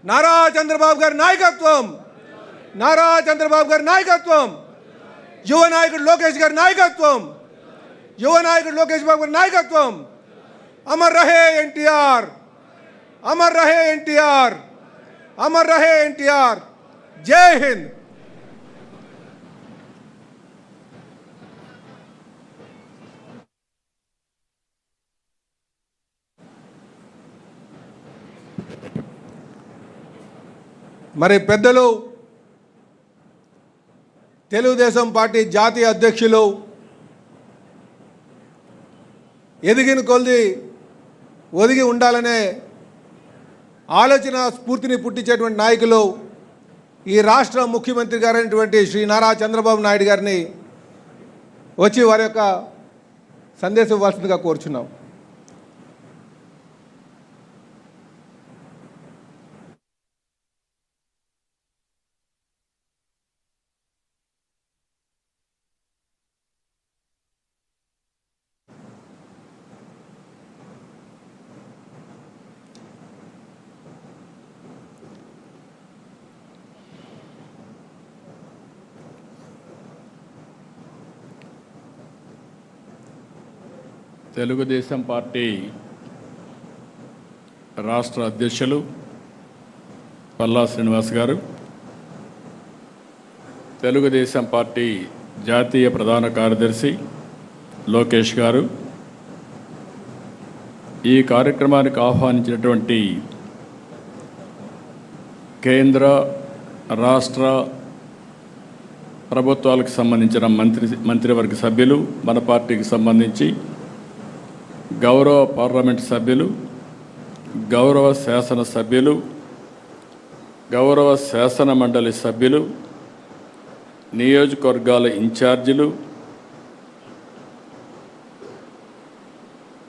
నారా చంద్రబాబు గారి నాయకత్వం, నారా చంద్రబాబు గారి నాయకత్వం, యువ నాయకుడు లోకేష్ గారి నాయకత్వం, యువ నాయకుడు లోకేష్ బాబు గారి నాయకత్వం. అమర్ రహే ఎన్టీఆర్, అమర్ రహే ఎన్టీఆర్, అమర్ రహే ఎన్టీఆర్. జై హింద్. మరి పెద్దలు తెలుగుదేశం పార్టీ జాతీయ అధ్యక్షులు, ఎదిగిన కొద్ది ఒదిగి ఉండాలనే ఆలోచన స్ఫూర్తిని పుట్టించేటువంటి నాయకులు ఈ రాష్ట్ర ముఖ్యమంత్రి గారైనటువంటి శ్రీ నారా చంద్రబాబు నాయుడు గారిని వచ్చి వారి యొక్క సందేశం ఇవ్వాల్సిందిగా కోరుచున్నాం. తెలుగుదేశం పార్టీ రాష్ట్ర అధ్యక్షులు పల్లా శ్రీనివాస్ గారు, తెలుగుదేశం పార్టీ జాతీయ ప్రధాన కార్యదర్శి లోకేష్ గారు, ఈ కార్యక్రమానికి ఆహ్వానించినటువంటి కేంద్ర రాష్ట్ర ప్రభుత్వాలకు సంబంధించిన మంత్రివర్గ సభ్యులు, మన పార్టీకి సంబంధించి గౌరవ పార్లమెంట్ సభ్యులు, గౌరవ శాసన సభ్యులు, గౌరవ శాసన మండలి సభ్యులు, నియోజకవర్గాల ఇన్ఛార్జీలు,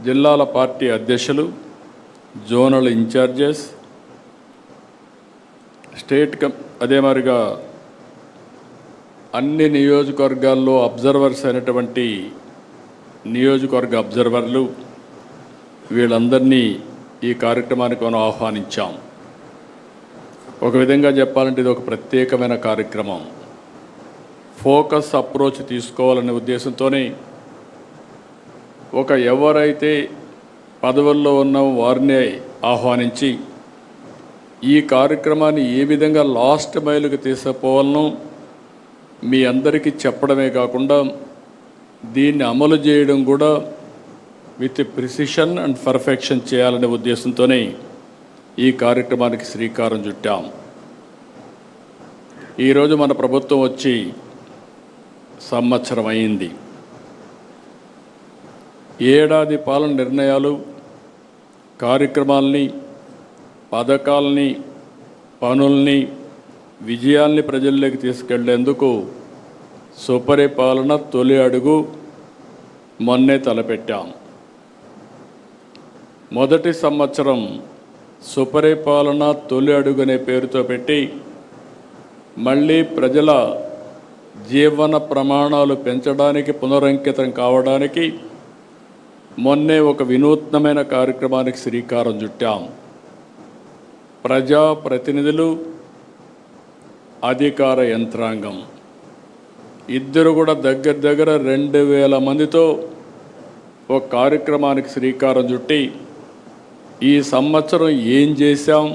జిల్లాల పార్టీ అధ్యక్షులు, జోనల్ ఇన్ఛార్జెస్, అదే మాదిరిగా అన్ని నియోజకవర్గాల్లో అబ్జర్వర్స్ అయినటువంటి నియోజకవర్గ అబ్జర్వర్లు, వీళ్ళందరినీ ఈ కార్యక్రమానికి మనం ఆహ్వానించాం. ఒక విధంగా చెప్పాలంటే ఇది ఒక ప్రత్యేకమైన కార్యక్రమం. ఫోకస్ అప్రోచ్ తీసుకోవాలనే ఉద్దేశంతోనే ఎవరైతే పదవుల్లో ఉన్న వారిని ఆహ్వానించి ఈ కార్యక్రమాన్ని ఏ విధంగా లాస్ట్ మైలుకి తీసుకుపోవాలనో మీ అందరికీ చెప్పడమే కాకుండా దీన్ని అమలు చేయడం కూడా విత్ ప్రిసిషన్ అండ్ పర్ఫెక్షన్ చేయాలనే ఉద్దేశంతోనే ఈ కార్యక్రమానికి శ్రీకారం చుట్టాం. ఈరోజు మన ప్రభుత్వం వచ్చి సంవత్సరం అయింది. ఏడాది పాలన నిర్ణయాలు, కార్యక్రమాల్ని, పథకాలని, పనుల్ని, విజయాల్ని ప్రజల్లోకి తీసుకెళ్లేందుకు సుపరిపాలన తొలి అడుగు మొన్నే తలపెట్టాం. మొదటి సంవత్సరం సుపరిపాలన తొలి అడుగు అనే పేరుతో పెట్టి మళ్ళీ ప్రజల జీవన ప్రమాణాలు పెంచడానికి, పునరంకితం కావడానికి మొన్నే ఒక వినూత్నమైన కార్యక్రమానికి శ్రీకారం చుట్టాం. ప్రజాప్రతినిధులు, అధికార యంత్రాంగం ఇద్దరు కూడా దగ్గర 2000 మందితో ఒక కార్యక్రమానికి శ్రీకారం చుట్టి ఈ సంవత్సరం ఏం చేశాం,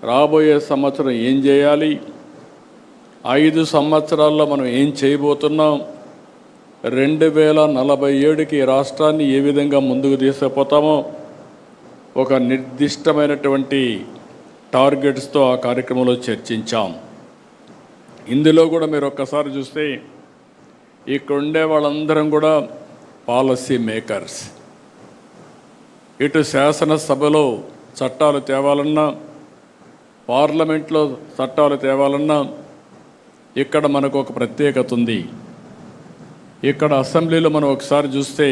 రాబోయే సంవత్సరం ఏం చేయాలి, 5 సంవత్సరాల్లో మనం ఏం చేయబోతున్నాం, 2047కి రాష్ట్రాన్ని ఏ విధంగా ముందుకు తీసుకుపోతామో ఒక నిర్దిష్టమైనటువంటి టార్గెట్స్తో ఆ కార్యక్రమంలో చర్చించాం. ఇందులో కూడా మీరు ఒక్కసారి చూస్తే ఇక్కడ ఉండే వాళ్ళందరం కూడా పాలసీ మేకర్స్. ఇటు శాసనసభలో చట్టాలు తేవాలన్నా, పార్లమెంట్లో చట్టాలు తేవాలన్నా ఇక్కడ మనకు ఒక ప్రత్యేకత ఉంది. ఇక్కడ అసెంబ్లీలో మనం ఒకసారి చూస్తే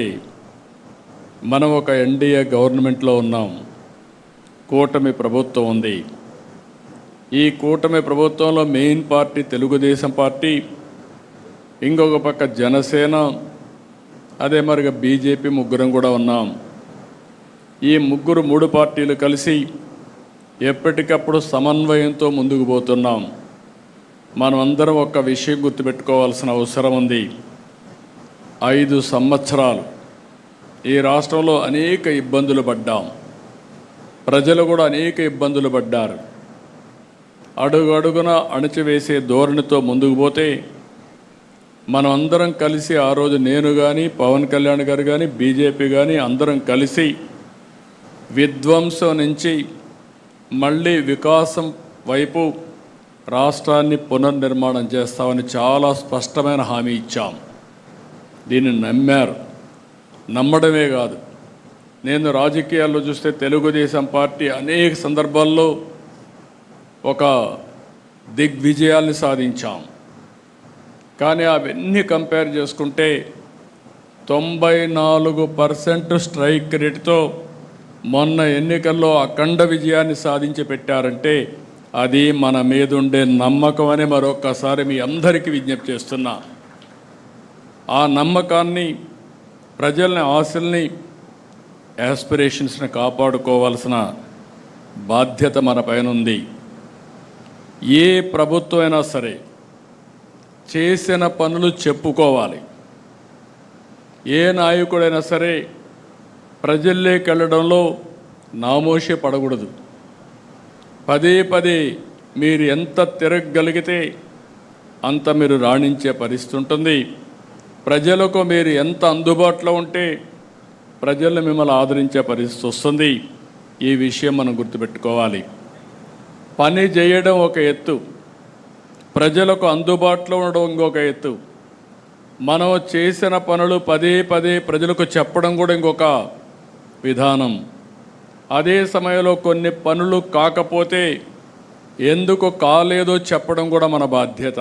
మనం ఒక ఎన్డీఏ గవర్నమెంట్లో ఉన్నాం, కూటమి ప్రభుత్వం ఉంది. ఈ కూటమి ప్రభుత్వంలో మెయిన్ పార్టీ తెలుగుదేశం పార్టీ, ఇంకొక పక్క జనసేన, అదే మరిగా బీజేపీ ముగ్గురం కూడా ఉన్నాం. ఈ ముగ్గురు 3 పార్టీలు కలిసి ఎప్పటికప్పుడు సమన్వయంతో ముందుకు పోతున్నాం. మనమందరం ఒక్క విషయం గుర్తుపెట్టుకోవాల్సిన అవసరం ఉంది. 5 సంవత్సరాలు ఈ రాష్ట్రంలో అనేక ఇబ్బందులు పడ్డాం. ప్రజలు కూడా అనేక ఇబ్బందులు పడ్డారు. అడుగు అడుగున అణచివేసే ధోరణితో ముందుకు పోతే మనం అందరం కలిసి ఆ రోజు నేను కానీ, పవన్ కళ్యాణ్ గారు కానీ, బీజేపీ కానీ అందరం కలిసి విధ్వంసం నుంచి మళ్ళీ వికాసం వైపు రాష్ట్రాన్ని పునర్నిర్మాణం చేస్తామని చాలా స్పష్టమైన హామీ ఇచ్చాం. దీన్ని నమ్మారు. నమ్మడమే కాదు, నేను రాజకీయాల్లో చూస్తే తెలుగుదేశం పార్టీ అనేక సందర్భాల్లో ఒక దిగ్విజయాల్ని సాధించాం. కానీ అవన్నీ కంపేర్ చేసుకుంటే 94% స్ట్రైక్ రేటుతో మొన్న ఎన్నికల్లో అఖండ విజయాన్ని సాధించి పెట్టారంటే అది మన మీద ఉండే నమ్మకం అని మరొక్కసారి మీ అందరికీ విజ్ఞప్తి చేస్తున్నా. ఆ నమ్మకాన్ని, ప్రజల్ని, ఆశల్ని, యాస్పిరేషన్స్ని కాపాడుకోవాల్సిన బాధ్యత మన పైన ఉంది. ఏ ప్రభుత్వం అయినా సరే చేసిన పనులు చెప్పుకోవాలి. ఏ నాయకుడైనా సరే ప్రజల్లోకి వెళ్ళడంలో నామోషి పడకూడదు. పదే పదే మీరు ఎంత తిరగగలిగితే అంత మీరు రాణించే పరిస్థితి ఉంటుంది. ప్రజలకు మీరు ఎంత అందుబాటులో ఉంటే ప్రజలు మిమ్మల్ని ఆదరించే పరిస్థితి వస్తుంది. ఈ విషయం మనం గుర్తుపెట్టుకోవాలి. పని చేయడం ఒక ఎత్తు, ప్రజలకు అందుబాటులో ఉండడం ఇంకొక ఎత్తు. మనం చేసిన పనులు పదే పదే ప్రజలకు చెప్పడం కూడా ఇంకొక విధానం. అదే సమయంలో కొన్ని పనులు కాకపోతే ఎందుకు కాలేదో చెప్పడం కూడా మన బాధ్యత.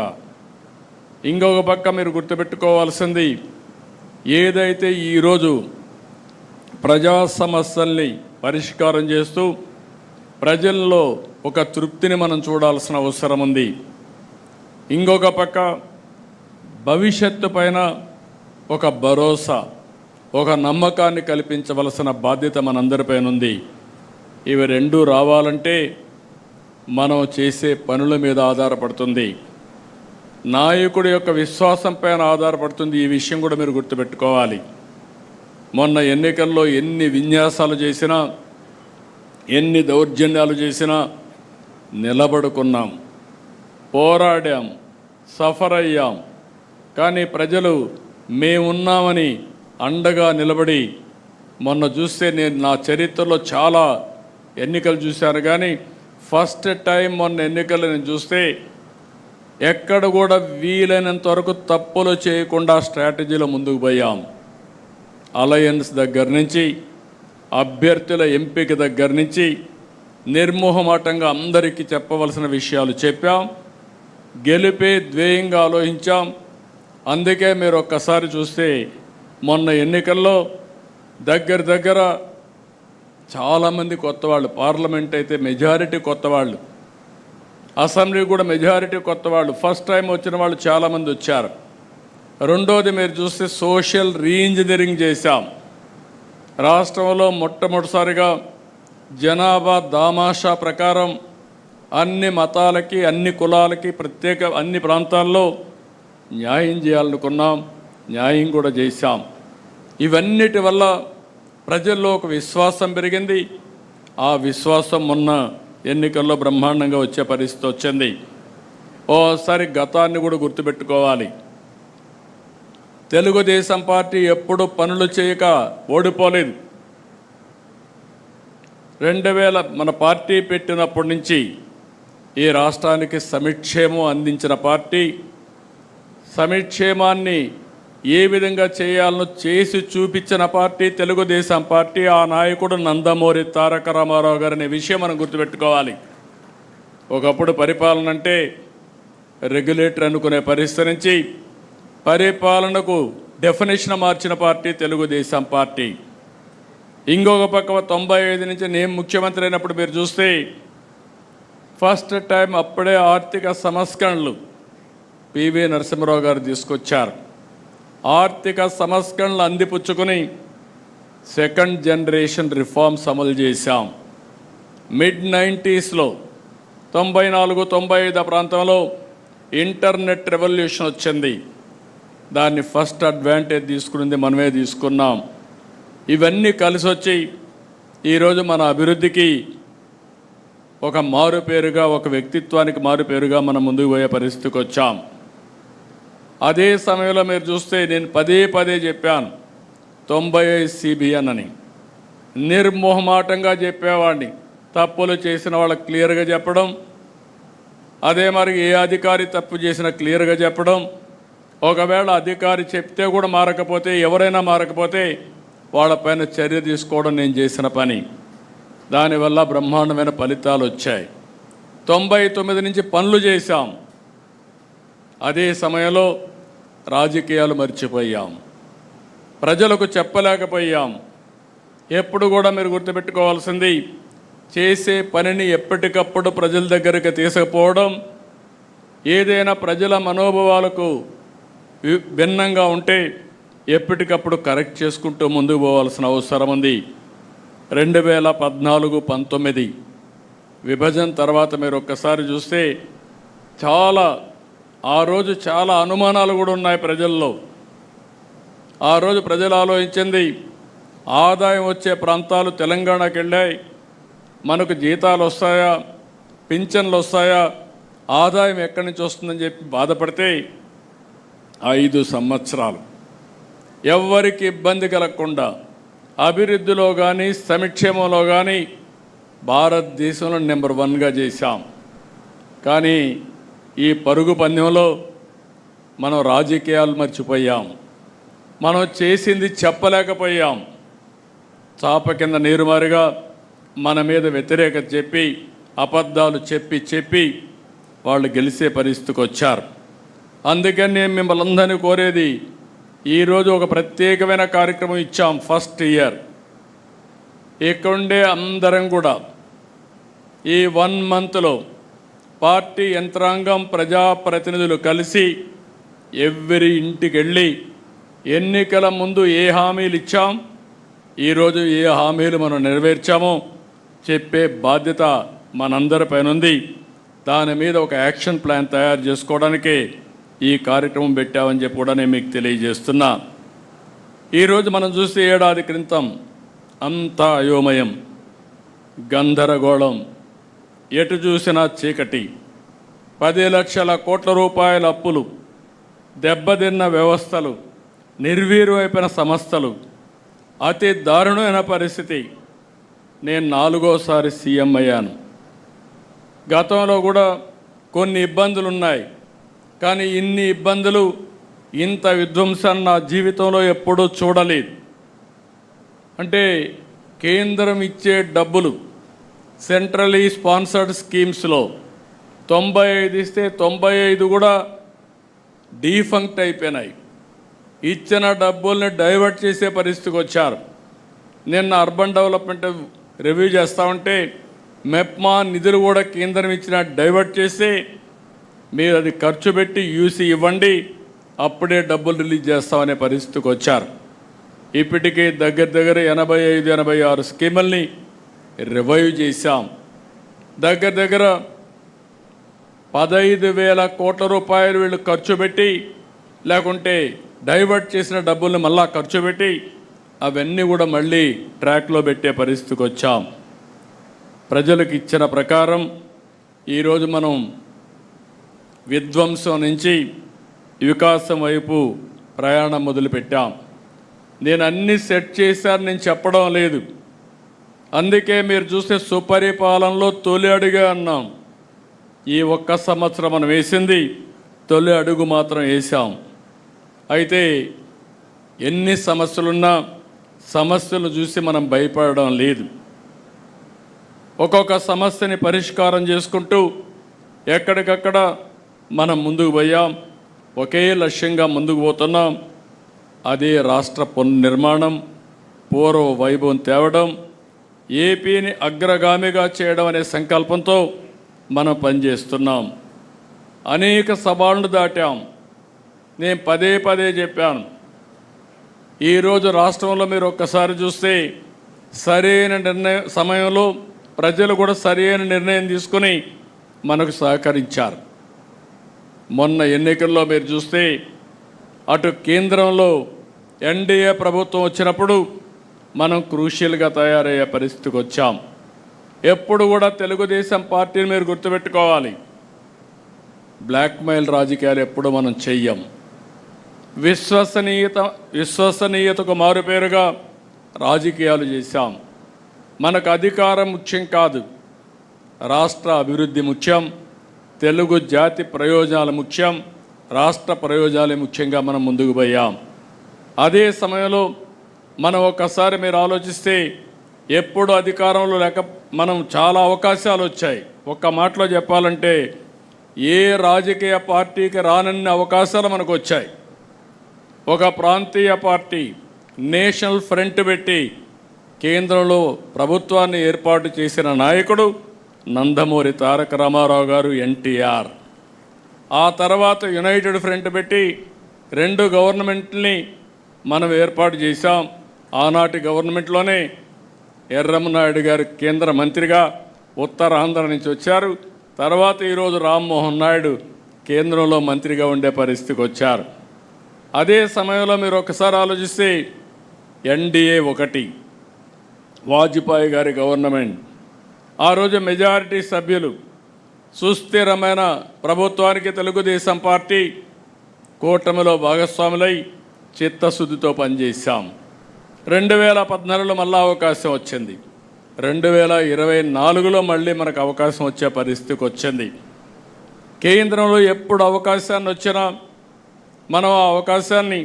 ఇంకొక పక్క మీరు గుర్తుపెట్టుకోవాల్సింది, ఏదైతే ఈరోజు ప్రజా సమస్యల్ని పరిష్కారం చేస్తూ ప్రజల్లో ఒక తృప్తిని మనం చూడాల్సిన అవసరం ఉంది. ఇంకొక పక్క భవిష్యత్తు పైన ఒక భరోసా, ఒక నమ్మకాన్ని కల్పించవలసిన బాధ్యత మనందరిపైన ఉంది. ఇవి రెండూ రావాలంటే మనం చేసే పనుల మీద ఆధారపడుతుంది, నాయకుడి యొక్క విశ్వాసం పైన ఆధారపడుతుంది. ఈ విషయం కూడా మీరు గుర్తుపెట్టుకోవాలి. మొన్న ఎన్నికల్లో ఎన్ని విన్యాసాలు చేసినా, ఎన్ని దౌర్జన్యాలు చేసినా నిలబడుకున్నాం, పోరాడాం, సఫర్ అయ్యాం. కానీ ప్రజలు మేమున్నామని అండగా నిలబడి, మొన్న చూస్తే నేను నా చరిత్రలో చాలా ఎన్నికలు చూశాను, కానీ ఫస్ట్ టైం మొన్న ఎన్నికలు నేను చూస్తే ఎక్కడ కూడా వీలైనంత వరకు తప్పులు చేయకుండా స్ట్రాటజీలో ముందుకు పోయాం. అలయన్స్ దగ్గర నుంచి, అభ్యర్థుల ఎంపిక దగ్గర నుంచి నిర్మోహమాటంగా అందరికీ చెప్పవలసిన విషయాలు చెప్పాం. గెలిపే ధ్యేయంగా ఆలోచించాం. అందుకే మీరు ఒక్కసారి చూస్తే మొన్న ఎన్నికల్లో దగ్గర చాలామంది కొత్త వాళ్ళు, పార్లమెంట్ అయితే మెజారిటీ కొత్త వాళ్ళు, అసెంబ్లీ కూడా మెజారిటీ కొత్త వాళ్ళు, ఫస్ట్ టైం వచ్చిన వాళ్ళు చాలామంది వచ్చారు. రెండోది మీరు చూస్తే సోషల్ రీఇంజనీరింగ్ చేశాం. రాష్ట్రంలో మొట్టమొదటిసారిగా జనాభా దామాషా ప్రకారం అన్ని మతాలకి, అన్ని కులాలకి ప్రత్యేక అన్ని ప్రాంతాల్లో న్యాయం చేయాలనుకున్నాం, న్యాయం కూడా చేశాం. ఇవన్నిటి వల్ల ప్రజల్లో ఒక విశ్వాసం పెరిగింది. ఆ విశ్వాసం మొన్న ఎన్నికల్లో బ్రహ్మాండంగా వచ్చే పరిస్థితి వచ్చింది. ఓసారి గతాన్ని కూడా గుర్తుపెట్టుకోవాలి. తెలుగుదేశం పార్టీ ఎప్పుడు పనులు చేయక ఓడిపోలేదు. 2000 మన పార్టీ పెట్టినప్పటి నుంచి ఈ రాష్ట్రానికి సంక్షేమం అందించిన పార్టీ, సంక్షేమాన్ని ఏ విధంగా చేయాలనో చేసి చూపించిన పార్టీ తెలుగుదేశం పార్టీ. ఆ నాయకుడు నందమూరి తారక రామారావు గారు అనే విషయం మనం గుర్తుపెట్టుకోవాలి. ఒకప్పుడు పరిపాలన అంటే రెగ్యులేటర్ అనుకునే పరిస్థితి నుంచి పరిపాలనకు డెఫినేషన్ మార్చిన పార్టీ తెలుగుదేశం పార్టీ. ఇంకొక పక్క 95 నుంచి నేను ముఖ్యమంత్రి అయినప్పుడు మీరు చూస్తే ఫస్ట్ టైం అప్పుడే ఆర్థిక సంస్కరణలు పివి నరసింహారావు గారు తీసుకొచ్చారు. ఆర్థిక సంస్కరణలు అందిపుచ్చుకొని సెకండ్ జనరేషన్ రిఫార్మ్స్ అమలు చేశాం. మిడ్-90స్లో 94-95 ప్రాంతంలో ఇంటర్నెట్ రెవల్యూషన్ వచ్చింది. దాన్ని ఫస్ట్ అడ్వాంటేజ్ తీసుకున్నది మనమే తీసుకున్నాం. ఇవన్నీ కలిసి వచ్చి ఈరోజు మన అభివృద్ధికి ఒక మారుపేరుగా, ఒక వ్యక్తిత్వానికి మారుపేరుగా మనం ముందుకు పోయే పరిస్థితికి వచ్చాం. అదే సమయంలో మీరు చూస్తే నేను పదే చెప్పాను 95 CBN అని. నిర్మోహమాటంగా చెప్పేవాడిని. తప్పులు చేసిన వాళ్ళకి క్లియర్గా చెప్పడం, అదే మరి ఏ అధికారి తప్పు చేసినా క్లియర్గా చెప్పడం, ఒకవేళ అధికారి చెప్తే కూడా మారకపోతే, ఎవరైనా మారకపోతే వాళ్ళపైన చర్య తీసుకోవడం నేను చేసిన పని. దానివల్ల బ్రహ్మాండమైన ఫలితాలు వచ్చాయి. 99 నుంచి పనులు చేశాం. అదే సమయంలో రాజకీయాలు మర్చిపోయాం, ప్రజలకు చెప్పలేకపోయాం. ఎప్పుడు కూడా మీరు గుర్తుపెట్టుకోవాల్సింది, చేసే పనిని ఎప్పటికప్పుడు ప్రజల దగ్గరికి తీసుకుపోవడం, ఏదైనా ప్రజల మనోభావాలకు భిన్నంగా ఉంటే ఎప్పటికప్పుడు కరెక్ట్ చేసుకుంటూ ముందుకు పోవాల్సిన అవసరం ఉంది. 2014-19 విభజన తర్వాత మీరు ఒక్కసారి చూస్తే ఆ రోజు చాలా అనుమానాలు కూడా ఉన్నాయి ప్రజల్లో. ఆ రోజు ప్రజలు ఆలోచించింది, ఆదాయం వచ్చే ప్రాంతాలు తెలంగాణకి వెళ్ళాయి, మనకు జీతాలు వస్తాయా, పింఛన్లు వస్తాయా, ఆదాయం ఎక్కడి నుంచి వస్తుందని చెప్పి బాధపడితే 5 సంవత్సరాలు ఎవ్వరికి ఇబ్బంది కలగకుండా అభివృద్ధిలో కానీ సంక్షేమంలో కానీ భారతదేశంలో నెంబర్ 1గా చేశాం. కానీ ఈ పరుగు పందెంలో మనం రాజకీయాలు మర్చిపోయాం. మనం చేసింది చెప్పలేకపోయాం. చాప కింద నీరుమారిగా మన మీద వ్యతిరేకత చెప్పి, అబద్ధాలు చెప్పి వాళ్ళు గెలిచే పరిస్థితికి వచ్చారు. అందుకని నేను మిమ్మల్ని అందరినీ కోరేది, ఈరోజు ఒక ప్రత్యేకమైన కార్యక్రమం ఇచ్చాం. ఫస్ట్ ఇయర్ ఇక్కడుండే అందరం కూడా ఈ 1 మంత్లో పార్టీ యంత్రాంగం, ప్రజాప్రతినిధులు కలిసి ఎవ్రీ ఇంటికి వెళ్ళి ఎన్నికల ముందు ఏ హామీలు ఇచ్చాం, ఈరోజు ఏ హామీలు మనం నెరవేర్చామో చెప్పే బాధ్యత మనందరిపైన ఉంది. దాని మీద ఒక యాక్షన్ ప్లాన్ తయారు చేసుకోవడానికే ఈ కార్యక్రమం పెట్టామని చెప్పి కూడా నేను మీకు తెలియజేస్తున్నా. ఈరోజు మనం చూస్తే ఏడాది క్రితం అంతా అయోమయం, గందరగోళం, ఎటు చూసినా చీకటి, 10 లక్షల కోట్ల రూపాయల అప్పులు, దెబ్బతిన్న వ్యవస్థలు, నిర్వీర్యమైపోయిన సంస్థలు, అతి దారుణమైన పరిస్థితి. నేను 4వసారి సీఎం అయ్యాను. గతంలో కూడా కొన్ని ఇబ్బందులు ఉన్నాయి, కానీ ఇన్ని ఇబ్బందులు, ఇంత విధ్వంసం నా జీవితంలో ఎప్పుడూ చూడలేదు. అంటే కేంద్రం ఇచ్చే డబ్బులు సెంట్రలీ స్పాన్సర్డ్ స్కీమ్స్లో 95 ఇస్తే 95 కూడా డీఫంక్ట్ అయిపోయినాయి. ఇచ్చిన డబ్బుల్ని డైవర్ట్ చేసే పరిస్థితికి వచ్చారు. నిన్న అర్బన్ డెవలప్మెంట్ రివ్యూ చేస్తూ ఉంటే మెప్మా నిధులు కూడా కేంద్రం ఇచ్చిన డైవర్ట్ చేసి మీరు అది ఖర్చు పెట్టి యూసీ ఇవ్వండి, అప్పుడే డబ్బులు రిలీజ్ చేస్తామనే పరిస్థితికి వచ్చారు. ఇప్పటికే దగ్గర 85-86 స్కీముల్ని రివైవ్ చేశాం. దగ్గర 15,000 కోట్ల రూపాయలు వీళ్ళు ఖర్చు పెట్టి, లేకుంటే డైవర్ట్ చేసిన డబ్బుల్ని మళ్ళా ఖర్చు పెట్టి అవన్నీ కూడా మళ్ళీ ట్రాక్లో పెట్టే పరిస్థితికి వచ్చాం. ప్రజలకు ఇచ్చిన ప్రకారం ఈరోజు మనం విధ్వంసం నుంచి వికాసం వైపు ప్రయాణం మొదలుపెట్టాం. నేను అన్నీ సెట్ చేశాను నేను చెప్పడం లేదు. అందుకే మీరు చూస్తే సుపరిపాలనలో తొలి అడుగే అన్నాం. ఈ 1 సంవత్సరం మనం వేసింది తొలి అడుగు మాత్రం వేసాం. అయితే ఎన్ని సమస్యలున్నా సమస్యలు చూసి మనం భయపడడం లేదు. ఒక్కొక్క సమస్యని పరిష్కారం చేసుకుంటూ ఎక్కడికక్కడ మనం ముందుకు పోయాం. ఒకే లక్ష్యంగా ముందుకు పోతున్నాం. అదే రాష్ట్ర పునర్నిర్మాణం, పూర్వ వైభవం తేవడం, ఏపీని అగ్రగామిగా చేయడం అనే సంకల్పంతో మనం పనిచేస్తున్నాం. అనేక సవాళ్లు దాటాం. నేను పదే చెప్పాను, ఈరోజు రాష్ట్రంలో మీరు ఒక్కసారి చూస్తే సరైన సమయంలో ప్రజలు కూడా సరైన నిర్ణయం తీసుకుని మనకు సహకరించారు. మొన్న ఎన్నికల్లో మీరు చూస్తే అటు కేంద్రంలో ఎన్డీఏ ప్రభుత్వం వచ్చినప్పుడు మనం క్రూషియల్గా తయారయ్యే పరిస్థితికి వచ్చాం. ఎప్పుడు కూడా తెలుగుదేశం పార్టీని మీరు గుర్తుపెట్టుకోవాలి, బ్లాక్మెయిల్ రాజకీయాలు ఎప్పుడు మనం చెయ్యం. విశ్వసనీయతకు మారుపేరుగా రాజకీయాలు చేశాం. మనకు అధికారం ముఖ్యం కాదు, రాష్ట్ర అభివృద్ధి ముఖ్యం, తెలుగు జాతి ప్రయోజనాలు ముఖ్యం, రాష్ట్ర ప్రయోజనాలే ముఖ్యంగా మనం ముందుకు పోయాం. అదే సమయంలో మనం ఒక్కసారి మీరు ఆలోచిస్తే ఎప్పుడు అధికారంలో లేక మనం చాలా అవకాశాలు వచ్చాయి. ఒక్క మాటలో చెప్పాలంటే ఏ రాజకీయ పార్టీకి రానన్ని అవకాశాలు మనకు వచ్చాయి. ఒక ప్రాంతీయ పార్టీ నేషనల్ ఫ్రంట్ పెట్టి కేంద్రంలో ప్రభుత్వాన్ని ఏర్పాటు చేసిన నాయకుడు నందమూరి తారక రామారావు గారు, ఎన్టీఆర్. ఆ తర్వాత యునైటెడ్ ఫ్రంట్ పెట్టి 2 గవర్నమెంట్ని మనం ఏర్పాటు చేశాం. ఆనాటి గవర్నమెంట్లోనే ఎర్రమనాయుడు గారు కేంద్ర మంత్రిగా ఉత్తరాంధ్ర నుంచి వచ్చారు. తర్వాత ఈరోజు రామ్మోహన్ నాయుడు కేంద్రంలో మంత్రిగా ఉండే పరిస్థితికి వచ్చారు. అదే సమయంలో మీరు ఒకసారి ఆలోచిస్తే ఎన్డీఏ 1, వాజ్పేయి గారి గవర్నమెంట్, ఆ రోజు మెజారిటీ సభ్యులు, సుస్థిరమైన ప్రభుత్వానికి తెలుగుదేశం పార్టీ కూటమిలో భాగస్వాములై చిత్తశుద్ధితో పనిచేశాం. 2014లో మళ్ళీ అవకాశం వచ్చింది. 2024లో మళ్ళీ మనకు అవకాశం వచ్చే పరిస్థితికి వచ్చింది. కేంద్రంలో ఎప్పుడు అవకాశాన్ని వచ్చినా మనం ఆ అవకాశాన్ని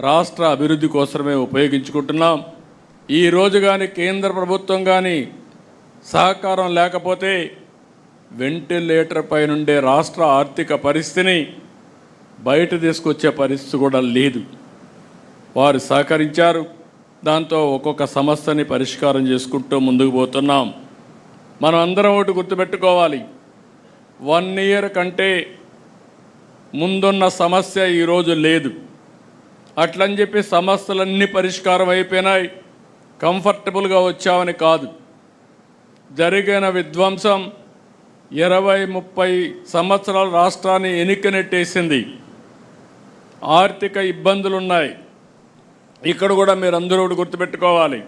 రాష్ట్ర అభివృద్ధి కోసమే ఉపయోగించుకుంటున్నాం. ఈరోజు కానీ కేంద్ర ప్రభుత్వం కానీ సహకారం లేకపోతే వెంటిలేటర్ పై నుండే రాష్ట్ర ఆర్థిక పరిస్థితిని బయట తీసుకొచ్చే పరిస్థితి కూడా లేదు. వారు సహకరించారు. దాంతో ఒక్కొక్క సమస్యని పరిష్కారం చేసుకుంటూ ముందుకు పోతున్నాం. మనం అందరం ఒకటి గుర్తుపెట్టుకోవాలి, 1 ఇయర్ కంటే ముందున్న సమస్య ఈరోజు లేదు. అట్లని చెప్పి సమస్యలన్నీ పరిష్కారం అయిపోయినాయి, కంఫర్టబుల్గా వచ్చామని కాదు. జరిగిన విధ్వంసం 20-30 సంవత్సరాల రాష్ట్రాన్ని ఎనికినెట్టేసింది. ఆర్థిక ఇబ్బందులున్నాయి. ఇక్కడ కూడా మీరు అందరూ ఒకటి గుర్తుపెట్టుకోవాలి,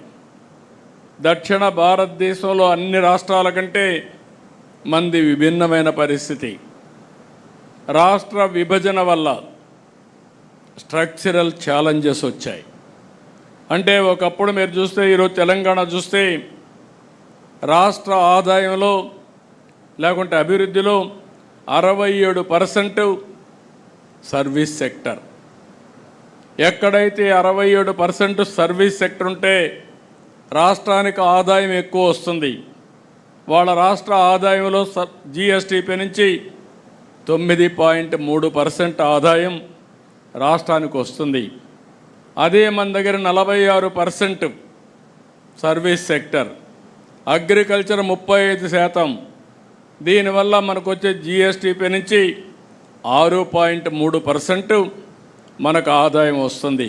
దక్షిణ భారతదేశంలో అన్ని రాష్ట్రాల కంటే మంది విభిన్నమైన పరిస్థితి. రాష్ట్ర విభజన వల్ల స్ట్రక్చరల్ ఛాలెంజెస్ వచ్చాయి. అంటే ఒకప్పుడు మీరు చూస్తే, ఈరోజు తెలంగాణ చూస్తే రాష్ట్ర ఆదాయంలో లేకుంటే అభివృద్ధిలో 67% సర్వీస్ సెక్టర్. ఎక్కడైతే 67% సర్వీస్ సెక్టర్ ఉంటే రాష్ట్రానికి ఆదాయం ఎక్కువ వస్తుంది. వాళ్ళ రాష్ట్ర ఆదాయంలో జిఎస్టిపి నుంచి 9.3% ఆదాయం రాష్ట్రానికి వస్తుంది. అదే మన దగ్గర 46% సర్వీస్ సెక్టర్, అగ్రికల్చర్ 35%. దీనివల్ల మనకు వచ్చే జిఎస్టిపి నుంచి 6.3% మనకు ఆదాయం వస్తుంది.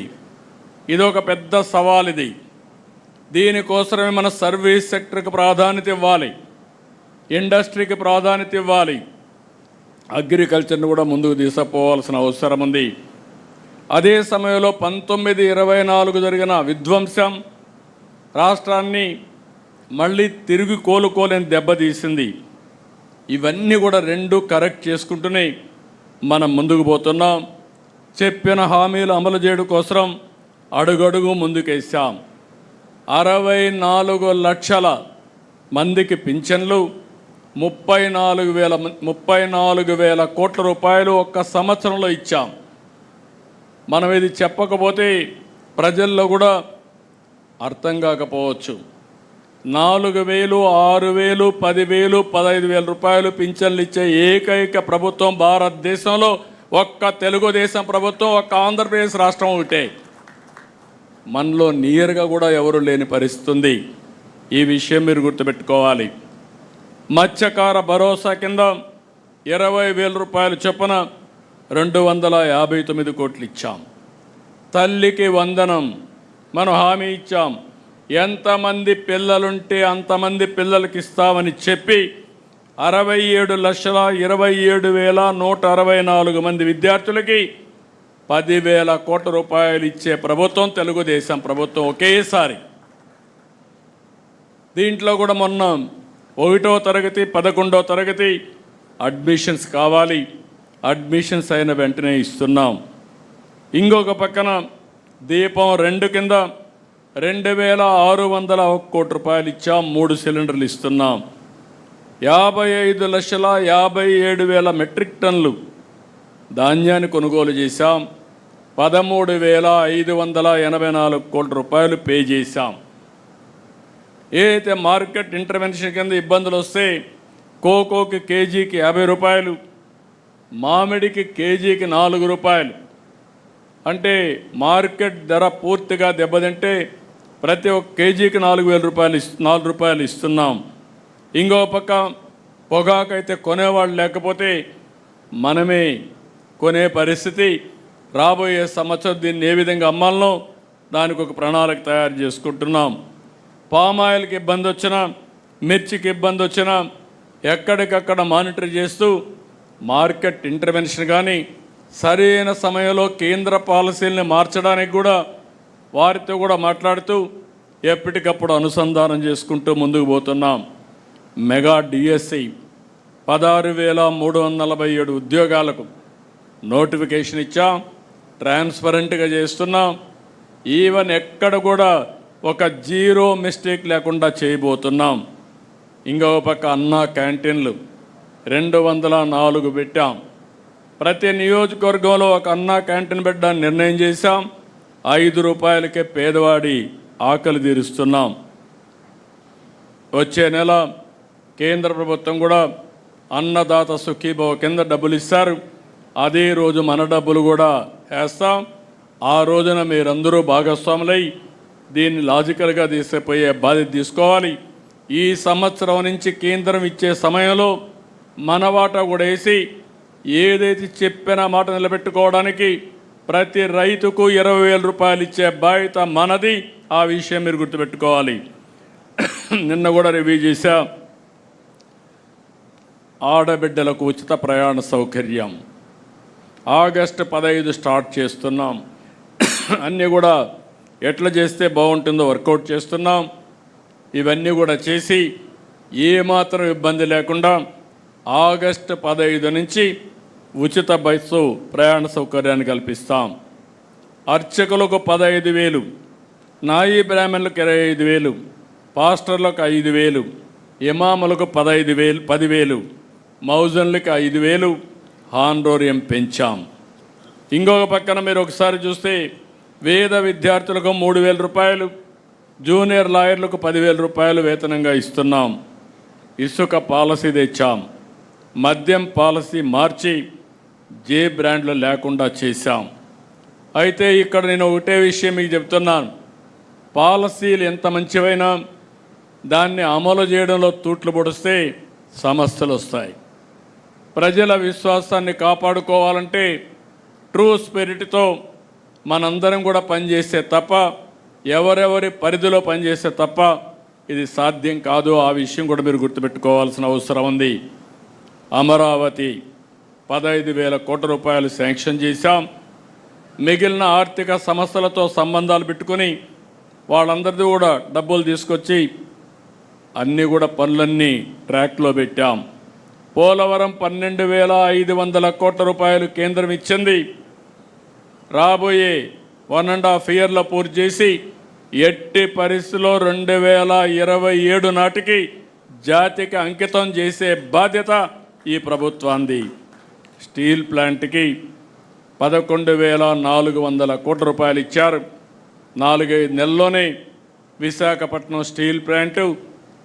ఇది ఒక పెద్ద సవాల్. దీనికోసమే మన సర్వీస్ సెక్టర్కి ప్రాధాన్యత ఇవ్వాలి, ఇండస్ట్రీకి ప్రాధాన్యత ఇవ్వాలి, అగ్రికల్చర్ని కూడా ముందుకు తీసుకుపోవాల్సిన అవసరం ఉంది. అదే సమయంలో 1924 జరిగిన విధ్వంసం రాష్ట్రాన్ని మళ్ళీ తిరిగి కోలుకోలేని దెబ్బతీసింది. ఇవన్నీ కూడా 2 కరెక్ట్ చేసుకుంటూనే మనం ముందుకు పోతున్నాం. చెప్పిన హామీలు అమలు చేయడం కోసం అడుగడుగు ముందుకేసాం. 64 లక్షల మందికి పింఛన్లు, 34 వేల కోట్ల రూపాయలు ఒక్క సంవత్సరంలో ఇచ్చాం. మనం ఇది చెప్పకపోతే ప్రజల్లో కూడా అర్థం కాకపోవచ్చు. 4,000, 6,000, 10,000, 15,000 రూపాయలు పింఛన్లు ఇచ్చే ఏకైక ప్రభుత్వం భారతదేశంలో ఒక్క తెలుగుదేశం ప్రభుత్వం, ఒక్క ఆంధ్రప్రదేశ్ రాష్ట్రం ఒకటే. మనలో నియర్గా కూడా ఎవరు లేని పరిస్థితి ఉంది. ఈ విషయం మీరు గుర్తుపెట్టుకోవాలి. మత్స్యకార భరోసా కింద 20,000 రూపాయలు చొప్పున 259 కోట్లు ఇచ్చాం. తల్లికి వందనం మనం హామీ ఇచ్చాం. ఎంతమంది పిల్లలుంటే అంతమంది పిల్లలకి ఇస్తామని చెప్పి 67,27,164 మంది విద్యార్థులకి 10,000 కోట్ల రూపాయలు ఇచ్చే ప్రభుత్వం తెలుగుదేశం ప్రభుత్వం ఒకేసారి. దీంట్లో కూడా మొన్న 1వ తరగతి 11వ తరగతి అడ్మిషన్స్ కావాలి, అడ్మిషన్స్ అయిన వెంటనే ఇస్తున్నాం. ఇంకొక పక్కన దీపం 2 కింద 2,601 కోట్ల రూపాయలు ఇచ్చాం, 3 సిలిండర్లు ఇస్తున్నాం. 55,57,000 మెట్రిక్ టన్నులు ధాన్యాన్ని కొనుగోలు చేశాం, 13,584 కోట్ల రూపాయలు పే చేశాం. ఏదైతే మార్కెట్ ఇంటర్వెన్షన్ కింద ఇబ్బందులు వస్తే కోకోకి కేజీకి 50 రూపాయలు, మామిడికి కేజీకి 4 రూపాయలు, అంటే మార్కెట్ ధర పూర్తిగా దెబ్బతింటే ప్రతి ఒక్క కేజీకి 4 రూపాయలు ఇస్తున్నాం. ఇంకో పక్క పొగాకైతే కొనేవాళ్ళు లేకపోతే మనమే కొనే పరిస్థితి. రాబోయే సంవత్సరం దీన్ని ఏ విధంగా అమ్మాలనో దానికి ఒక ప్రణాళిక తయారు చేసుకుంటున్నాం. పామాయిల్కి ఇబ్బంది వచ్చినా, మిర్చికి ఇబ్బంది వచ్చినా ఎక్కడికక్కడ మానిటర్ చేస్తూ మార్కెట్ ఇంటర్వెన్షన్ కానీ సరైన సమయంలో కేంద్ర పాలసీల్ని మార్చడానికి కూడా వారితో కూడా మాట్లాడుతూ ఎప్పటికప్పుడు అనుసంధానం చేసుకుంటూ ముందుకు పోతున్నాం. మెగా డిఎస్సి 16,347 ఉద్యోగాలకు నోటిఫికేషన్ ఇచ్చాం, ట్రాన్స్పరెంట్గా చేస్తున్నాం. ఈవెన్ ఎక్కడ కూడా ఒక జీరో మిస్టేక్ లేకుండా చేయబోతున్నాం. ఇంకొక పక్క అన్నా క్యాంటీన్లు 204 పెట్టాం. ప్రతి నియోజకవర్గంలో ఒక అన్నా క్యాంటీన్ పెట్టడానికి నిర్ణయం చేశాం. 5 రూపాయలకే పేదవాడి ఆకలి తీరుస్తున్నాం. వచ్చే నెల కేంద్ర ప్రభుత్వం కూడా అన్నదాత సుఖీభవ కింద డబ్బులు ఇస్తారు. అదే రోజు మన డబ్బులు కూడా వేస్తాం. ఆ రోజున మీరందరూ భాగస్వాములై దీన్ని లాజికల్గా తీసుకుపోయే బాధ్యత తీసుకోవాలి. ఈ సంవత్సరం నుంచి కేంద్రం ఇచ్చే సమయంలో మన వాటా కూడా వేసి ఏదైతే చెప్పిన మాట నిలబెట్టుకోవడానికి ప్రతి రైతుకు 20,000 రూపాయలు ఇచ్చే బాధ్యత మనది. ఆ విషయం మీరు గుర్తుపెట్టుకోవాలి. నిన్న కూడా రివ్యూ చేశా. ఆడబిడ్డలకు ఉచిత ప్రయాణ సౌకర్యం ఆగస్టు 15 స్టార్ట్ చేస్తున్నాం. అన్నీ కూడా ఎట్లా చేస్తే బాగుంటుందో వర్కౌట్ చేస్తున్నాం. ఇవన్నీ కూడా చేసి ఏమాత్రం ఇబ్బంది లేకుండా ఆగస్టు 15 నుంచి ఉచిత బస్సు ప్రయాణ సౌకర్యాన్ని కల్పిస్తాం. అర్చకులకు 15,000, నాయీ బ్రాహ్మణులకు 25,000, పాస్టర్లకు 5,000, ఇమాములకు 10,000, మౌజన్లకు 5,000 హానరోరియం పెంచాం. ఇంకొక పక్కన మీరు ఒకసారి చూస్తే వేద విద్యార్థులకు 3,000 రూపాయలు, జూనియర్ లాయర్లకు 10,000 రూపాయలు వేతనంగా ఇస్తున్నాం. ఇసుక పాలసీ తెచ్చాం. మద్యం పాలసీ మార్చి జే బ్రాండ్లు లేకుండా చేశాం. అయితే ఇక్కడ నేను ఒకటే విషయం మీకు చెప్తున్నాను. పాలసీలు ఎంత మంచివైనా దాన్ని అమలు చేయడంలో తూట్లు పొడిస్తే సమస్యలు వస్తాయి. ప్రజల విశ్వాసాన్ని కాపాడుకోవాలంటే ట్రూ స్పిరిట్తో మనందరం కూడా పనిచేస్తే తప్ప, ఎవరెవరి పరిధిలో పనిచేస్తే తప్ప ఇది సాధ్యం కాదు. ఆ విషయం కూడా మీరు గుర్తుపెట్టుకోవాల్సిన అవసరం ఉంది. అమరావతి 15,000 కోట్ల రూపాయలు శాంక్షన్ చేశాం. మిగిలిన ఆర్థిక సమస్యలతో సంబంధాలు పెట్టుకొని వాళ్ళందరిది కూడా డబ్బులు తీసుకొచ్చి అన్నీ కూడా పనులన్నీ ట్రాక్లో పెట్టాం. పోలవరం 12,500 కోట్ల రూపాయలు కేంద్రం ఇచ్చింది. రాబోయే 1.5 ఇయర్లో పూర్తి చేసి ఎట్టి పరిస్థితిలో 2027 నాటికి జాతికి అంకితం చేసే బాధ్యత ఈ ప్రభుత్వాన్ని. స్టీల్ ప్లాంట్కి 11,400 కోట్ల రూపాయలు ఇచ్చారు. 4-5 నెలల్లోనే విశాఖపట్నం స్టీల్ ప్లాంటు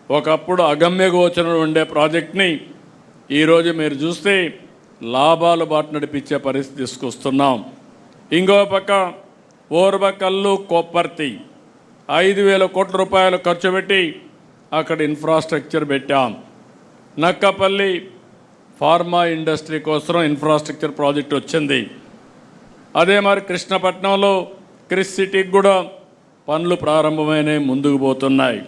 ఒకప్పుడు అగమ్య గోచరంలో ఉండే ప్రాజెక్ట్ని ఈరోజు మీరు చూస్తే లాభాలు బాట నడిపించే పరిస్థితి తీసుకొస్తున్నాం. ఇంకో పక్క ఓర్వకల్లు కొప్పర్తి 5,000 కోట్ల రూపాయలు ఖర్చు పెట్టి అక్కడ ఇన్ఫ్రాస్ట్రక్చర్ పెట్టాం. నక్కపల్లి ఫార్మా ఇండస్ట్రీ కోసం ఇన్ఫ్రాస్ట్రక్చర్ ప్రాజెక్ట్ వచ్చింది. అదే మరి కృష్ణపట్నంలో క్రిస్ సిటీకి కూడా పనులు ప్రారంభమైన ముందుకు పోతున్నాయి.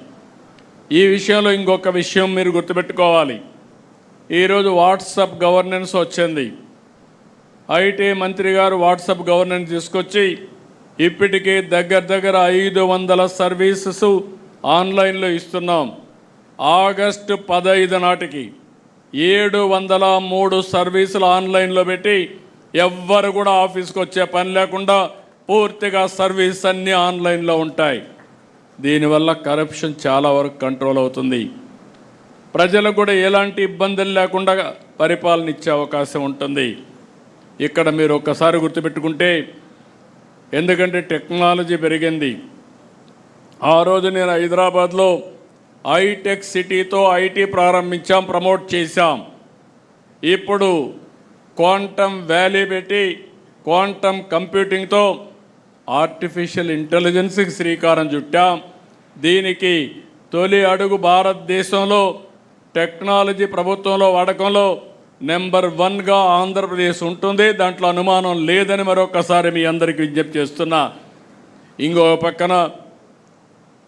ఈ విషయంలో ఇంకొక విషయం మీరు గుర్తుపెట్టుకోవాలి. ఈరోజు వాట్సాప్ గవర్నెన్స్ వచ్చింది. ఐటీ మంత్రి గారు వాట్సాప్ గవర్నెన్స్ తీసుకొచ్చి ఇప్పటికే దగ్గర 500 సర్వీసెస్ ఆన్లైన్లో ఇస్తున్నాం. ఆగస్టు 15 నాటికి 703 సర్వీసులు ఆన్లైన్లో పెట్టి ఎవ్వరు కూడా ఆఫీస్కి వచ్చే పని లేకుండా పూర్తిగా సర్వీస్ అన్నీ ఆన్లైన్లో ఉంటాయి. దీనివల్ల కరప్షన్ చాలా వరకు కంట్రోల్ అవుతుంది. ప్రజలకు కూడా ఎలాంటి ఇబ్బందులు లేకుండా పరిపాలన ఇచ్చే అవకాశం ఉంటుంది. ఇక్కడ మీరు ఒక్కసారి గుర్తుపెట్టుకుంటే, ఎందుకంటే టెక్నాలజీ పెరిగింది. ఆ రోజు నేను హైదరాబాద్లో హైటెక్ సిటీతో ఐటీ ప్రారంభించాం, ప్రమోట్ చేశాం. ఇప్పుడు క్వాంటమ్ వ్యాలీ పెట్టి క్వాంటమ్ కంప్యూటింగ్తో ఆర్టిఫిషియల్ ఇంటెలిజెన్స్కి శ్రీకారం చుట్టాం. దీనికి తొలి అడుగు భారతదేశంలో టెక్నాలజీ ప్రభుత్వంలో వాడకంలో నెంబర్ 1గా ఆంధ్రప్రదేశ్ ఉంటుంది. దాంట్లో అనుమానం లేదని మరొకసారి మీ అందరికీ విజ్ఞప్తి చేస్తున్నా. ఇంకో పక్కన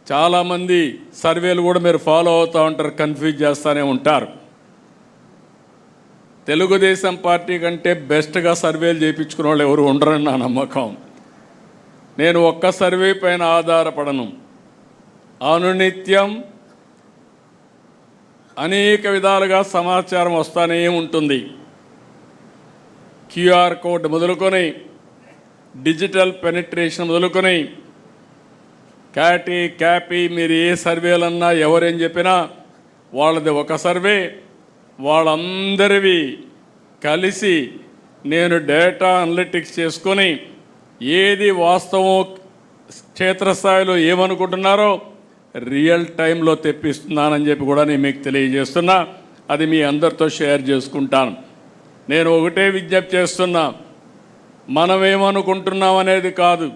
చాలామంది సర్వేలు కూడా మీరు ఫాలో అవుతూ ఉంటారు, కన్ఫ్యూజ్ చేస్తూనే ఉంటారు. తెలుగుదేశం పార్టీ కంటే బెస్ట్గా సర్వేలు చేయించుకునే వాళ్ళు ఎవరు ఉండరని నా నమ్మకం. నేను ఒక్క సర్వే పైన ఆధారపడను. అనునిత్యం అనేక విధాలుగా సమాచారం వస్తూనే ఉంటుంది. క్యూఆర్ కోడ్ మొదలుకొని, డిజిటల్ పెనిట్రేషన్ మొదలుకొని, క్యాపీ మీరు ఏ సర్వేలన్నా ఎవరేం చెప్పినా వాళ్ళది ఒక సర్వే. వాళ్ళందరివి కలిసి నేను డేటా అనలిటిక్స్ చేసుకొని ఏది వాస్తవం, క్షేత్రస్థాయిలో ఏమనుకుంటున్నారో రియల్ టైంలో తెప్పిస్తున్నానని చెప్పి కూడా నేను మీకు తెలియజేస్తున్నా. అది మీ అందరితో షేర్ చేసుకుంటాను. నేను ఒకటే విజ్ఞప్తి చేస్తున్నా, మనం ఏమనుకుంటున్నాం అనేది కాదు,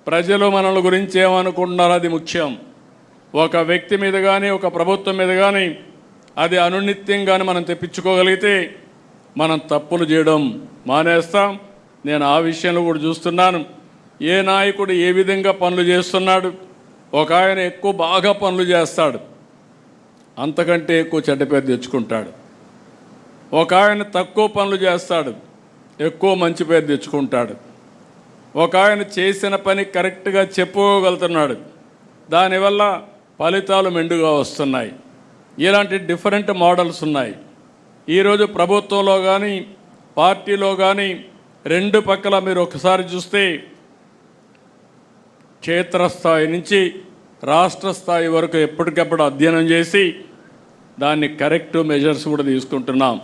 ప్రజలు మనల గురించి ఏమనుకుంటున్నారో అది ముఖ్యం. ఒక వ్యక్తి మీద కానీ ఒక ప్రభుత్వం మీద కానీ అది అనునిత్యం కానీ మనం తెప్పించుకోగలిగితే మనం తప్పులు చేయడం మానేస్తాం. నేను ఆ విషయంలో కూడా చూస్తున్నాను. ఏ నాయకుడు ఏ విధంగా పనులు చేస్తున్నాడు. ఒక ఆయన ఎక్కువ బాగా పనులు చేస్తాడు, అంతకంటే ఎక్కువ చెడ్డ పేరు తెచ్చుకుంటాడు. ఒక ఆయన తక్కువ పనులు చేస్తాడు, ఎక్కువ మంచి పేరు తెచ్చుకుంటాడు. ఒక ఆయన చేసిన పని కరెక్ట్గా చెప్పుకోగలుగుతున్నాడు, దానివల్ల ఫలితాలు మెండుగా వస్తున్నాయి. ఇలాంటి డిఫరెంట్ మోడల్స్ ఉన్నాయి. ఈరోజు ప్రభుత్వంలో కానీ పార్టీలో కానీ రెండు పక్కల మీరు ఒకసారి చూస్తే క్షేత్రస్థాయి నుంచి రాష్ట్ర స్థాయి వరకు ఎప్పటికప్పుడు అధ్యయనం చేసి దాన్ని కరెక్టివ్ మెజర్స్ కూడా తీసుకుంటున్నాం.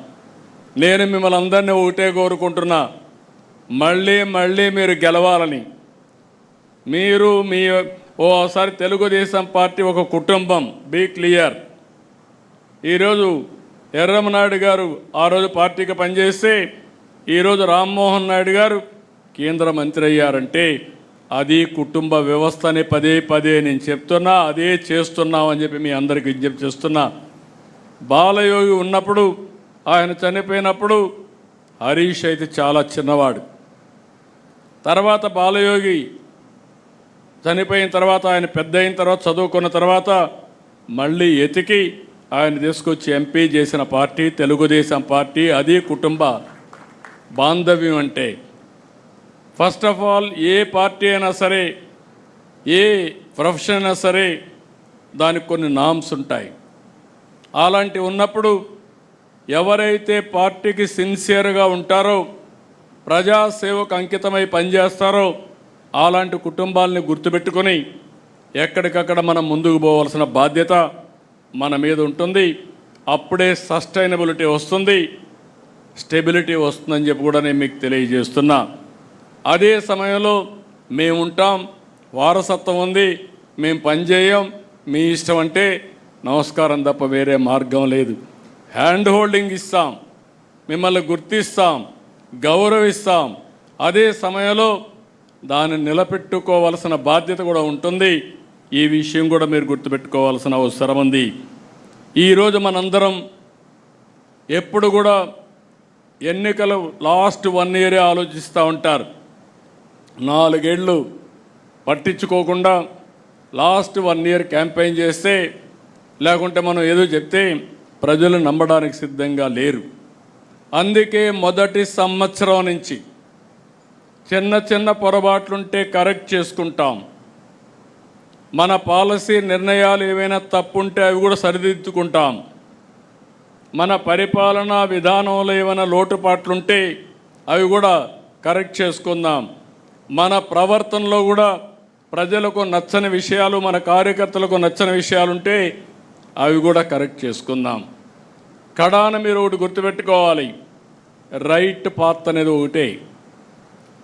నేను మిమ్మల్ని అందరినీ ఒకటే కోరుకుంటున్నా, మళ్ళీ మీరు గెలవాలని. మీరు ఓసారి తెలుగుదేశం పార్టీ ఒక కుటుంబం, బీ క్లియర్. ఈరోజు ఎర్రమనాయుడు గారు ఆ రోజు పార్టీకి పనిచేస్తే ఈరోజు రామ్మోహన్ నాయుడు గారు కేంద్ర మంత్రి అయ్యారంటే అది కుటుంబ వ్యవస్థని పదే నేను చెప్తున్నా, అదే చేస్తున్నామని చెప్పి మీ అందరికీ విజ్ఞప్తి చేస్తున్నా. బాలయోగి ఉన్నప్పుడు, ఆయన చనిపోయినప్పుడు హరీష్ అయితే చాలా చిన్నవాడు. తర్వాత బాలయోగి చనిపోయిన తర్వాత, ఆయన పెద్ద అయిన తర్వాత, చదువుకున్న తర్వాత మళ్ళీ ఎతికి ఆయన తీసుకొచ్చి ఎంపీ చేసిన పార్టీ తెలుగుదేశం పార్టీ. అది కుటుంబ బాంధవ్యం అంటే. First of all A party అయినా సరే, ఏ ప్రొఫెషన్ అయినా సరే దానికి కొన్ని నామ్స్ ఉంటాయి. అలాంటి ఉన్నప్పుడు ఎవరైతే పార్టీకి సిన్సియర్గా ఉంటారో, ప్రజాసేవకు అంకితమై పనిచేస్తారో అలాంటి కుటుంబాలని గుర్తుపెట్టుకొని ఎక్కడికక్కడ మనం ముందుకు పోవాల్సిన బాధ్యత మన మీద ఉంటుంది. అప్పుడే సస్టైనబిలిటీ వస్తుంది, స్టెబిలిటీ వస్తుందని చెప్పి కూడా నేను మీకు తెలియజేస్తున్నా. అదే సమయంలో మేము ఉంటాం, వారసత్వం ఉంది, మేము పనిచేయం, మీ ఇష్టం అంటే నమస్కారం తప్ప వేరే మార్గం లేదు. హ్యాండ్ హోల్డింగ్ ఇస్తాం, మిమ్మల్ని గుర్తిస్తాం, గౌరవిస్తాం. అదే సమయంలో దాన్ని నిలబెట్టుకోవాల్సిన బాధ్యత కూడా ఉంటుంది. ఈ విషయం కూడా మీరు గుర్తుపెట్టుకోవాల్సిన అవసరం ఉంది. ఈరోజు మనందరం ఎప్పుడు కూడా ఎన్నికలు లాస్ట్ 1 year ఆలోచిస్తూ ఉంటారు. 4 ఏళ్ళు పట్టించుకోకుండా లాస్ట్ 1 ఇయర్ క్యాంపెయిన్ చేస్తే, లేకుంటే మనం ఏదో చెప్తే ప్రజలు నమ్మడానికి సిద్ధంగా లేరు. అందుకే మొదటి సంవత్సరం నుంచి చిన్న చిన్న పొరపాట్లుంటే కరెక్ట్ చేసుకుంటాం. మన పాలసీ నిర్ణయాలు ఏవైనా తప్పుంటే అవి కూడా సరిదిద్దుకుంటాం. మన పరిపాలనా విధానంలో ఏమైనా లోటుపాట్లుంటే అవి కూడా కరెక్ట్ చేసుకుందాం. మన ప్రవర్తనలో కూడా ప్రజలకు నచ్చని విషయాలు, మన కార్యకర్తలకు నచ్చని విషయాలుంటే అవి కూడా కరెక్ట్ చేసుకుందాం. కడాన మీరు ఒకటి గుర్తుపెట్టుకోవాలి, రైట్ పాత్ అనేది ఒకటే,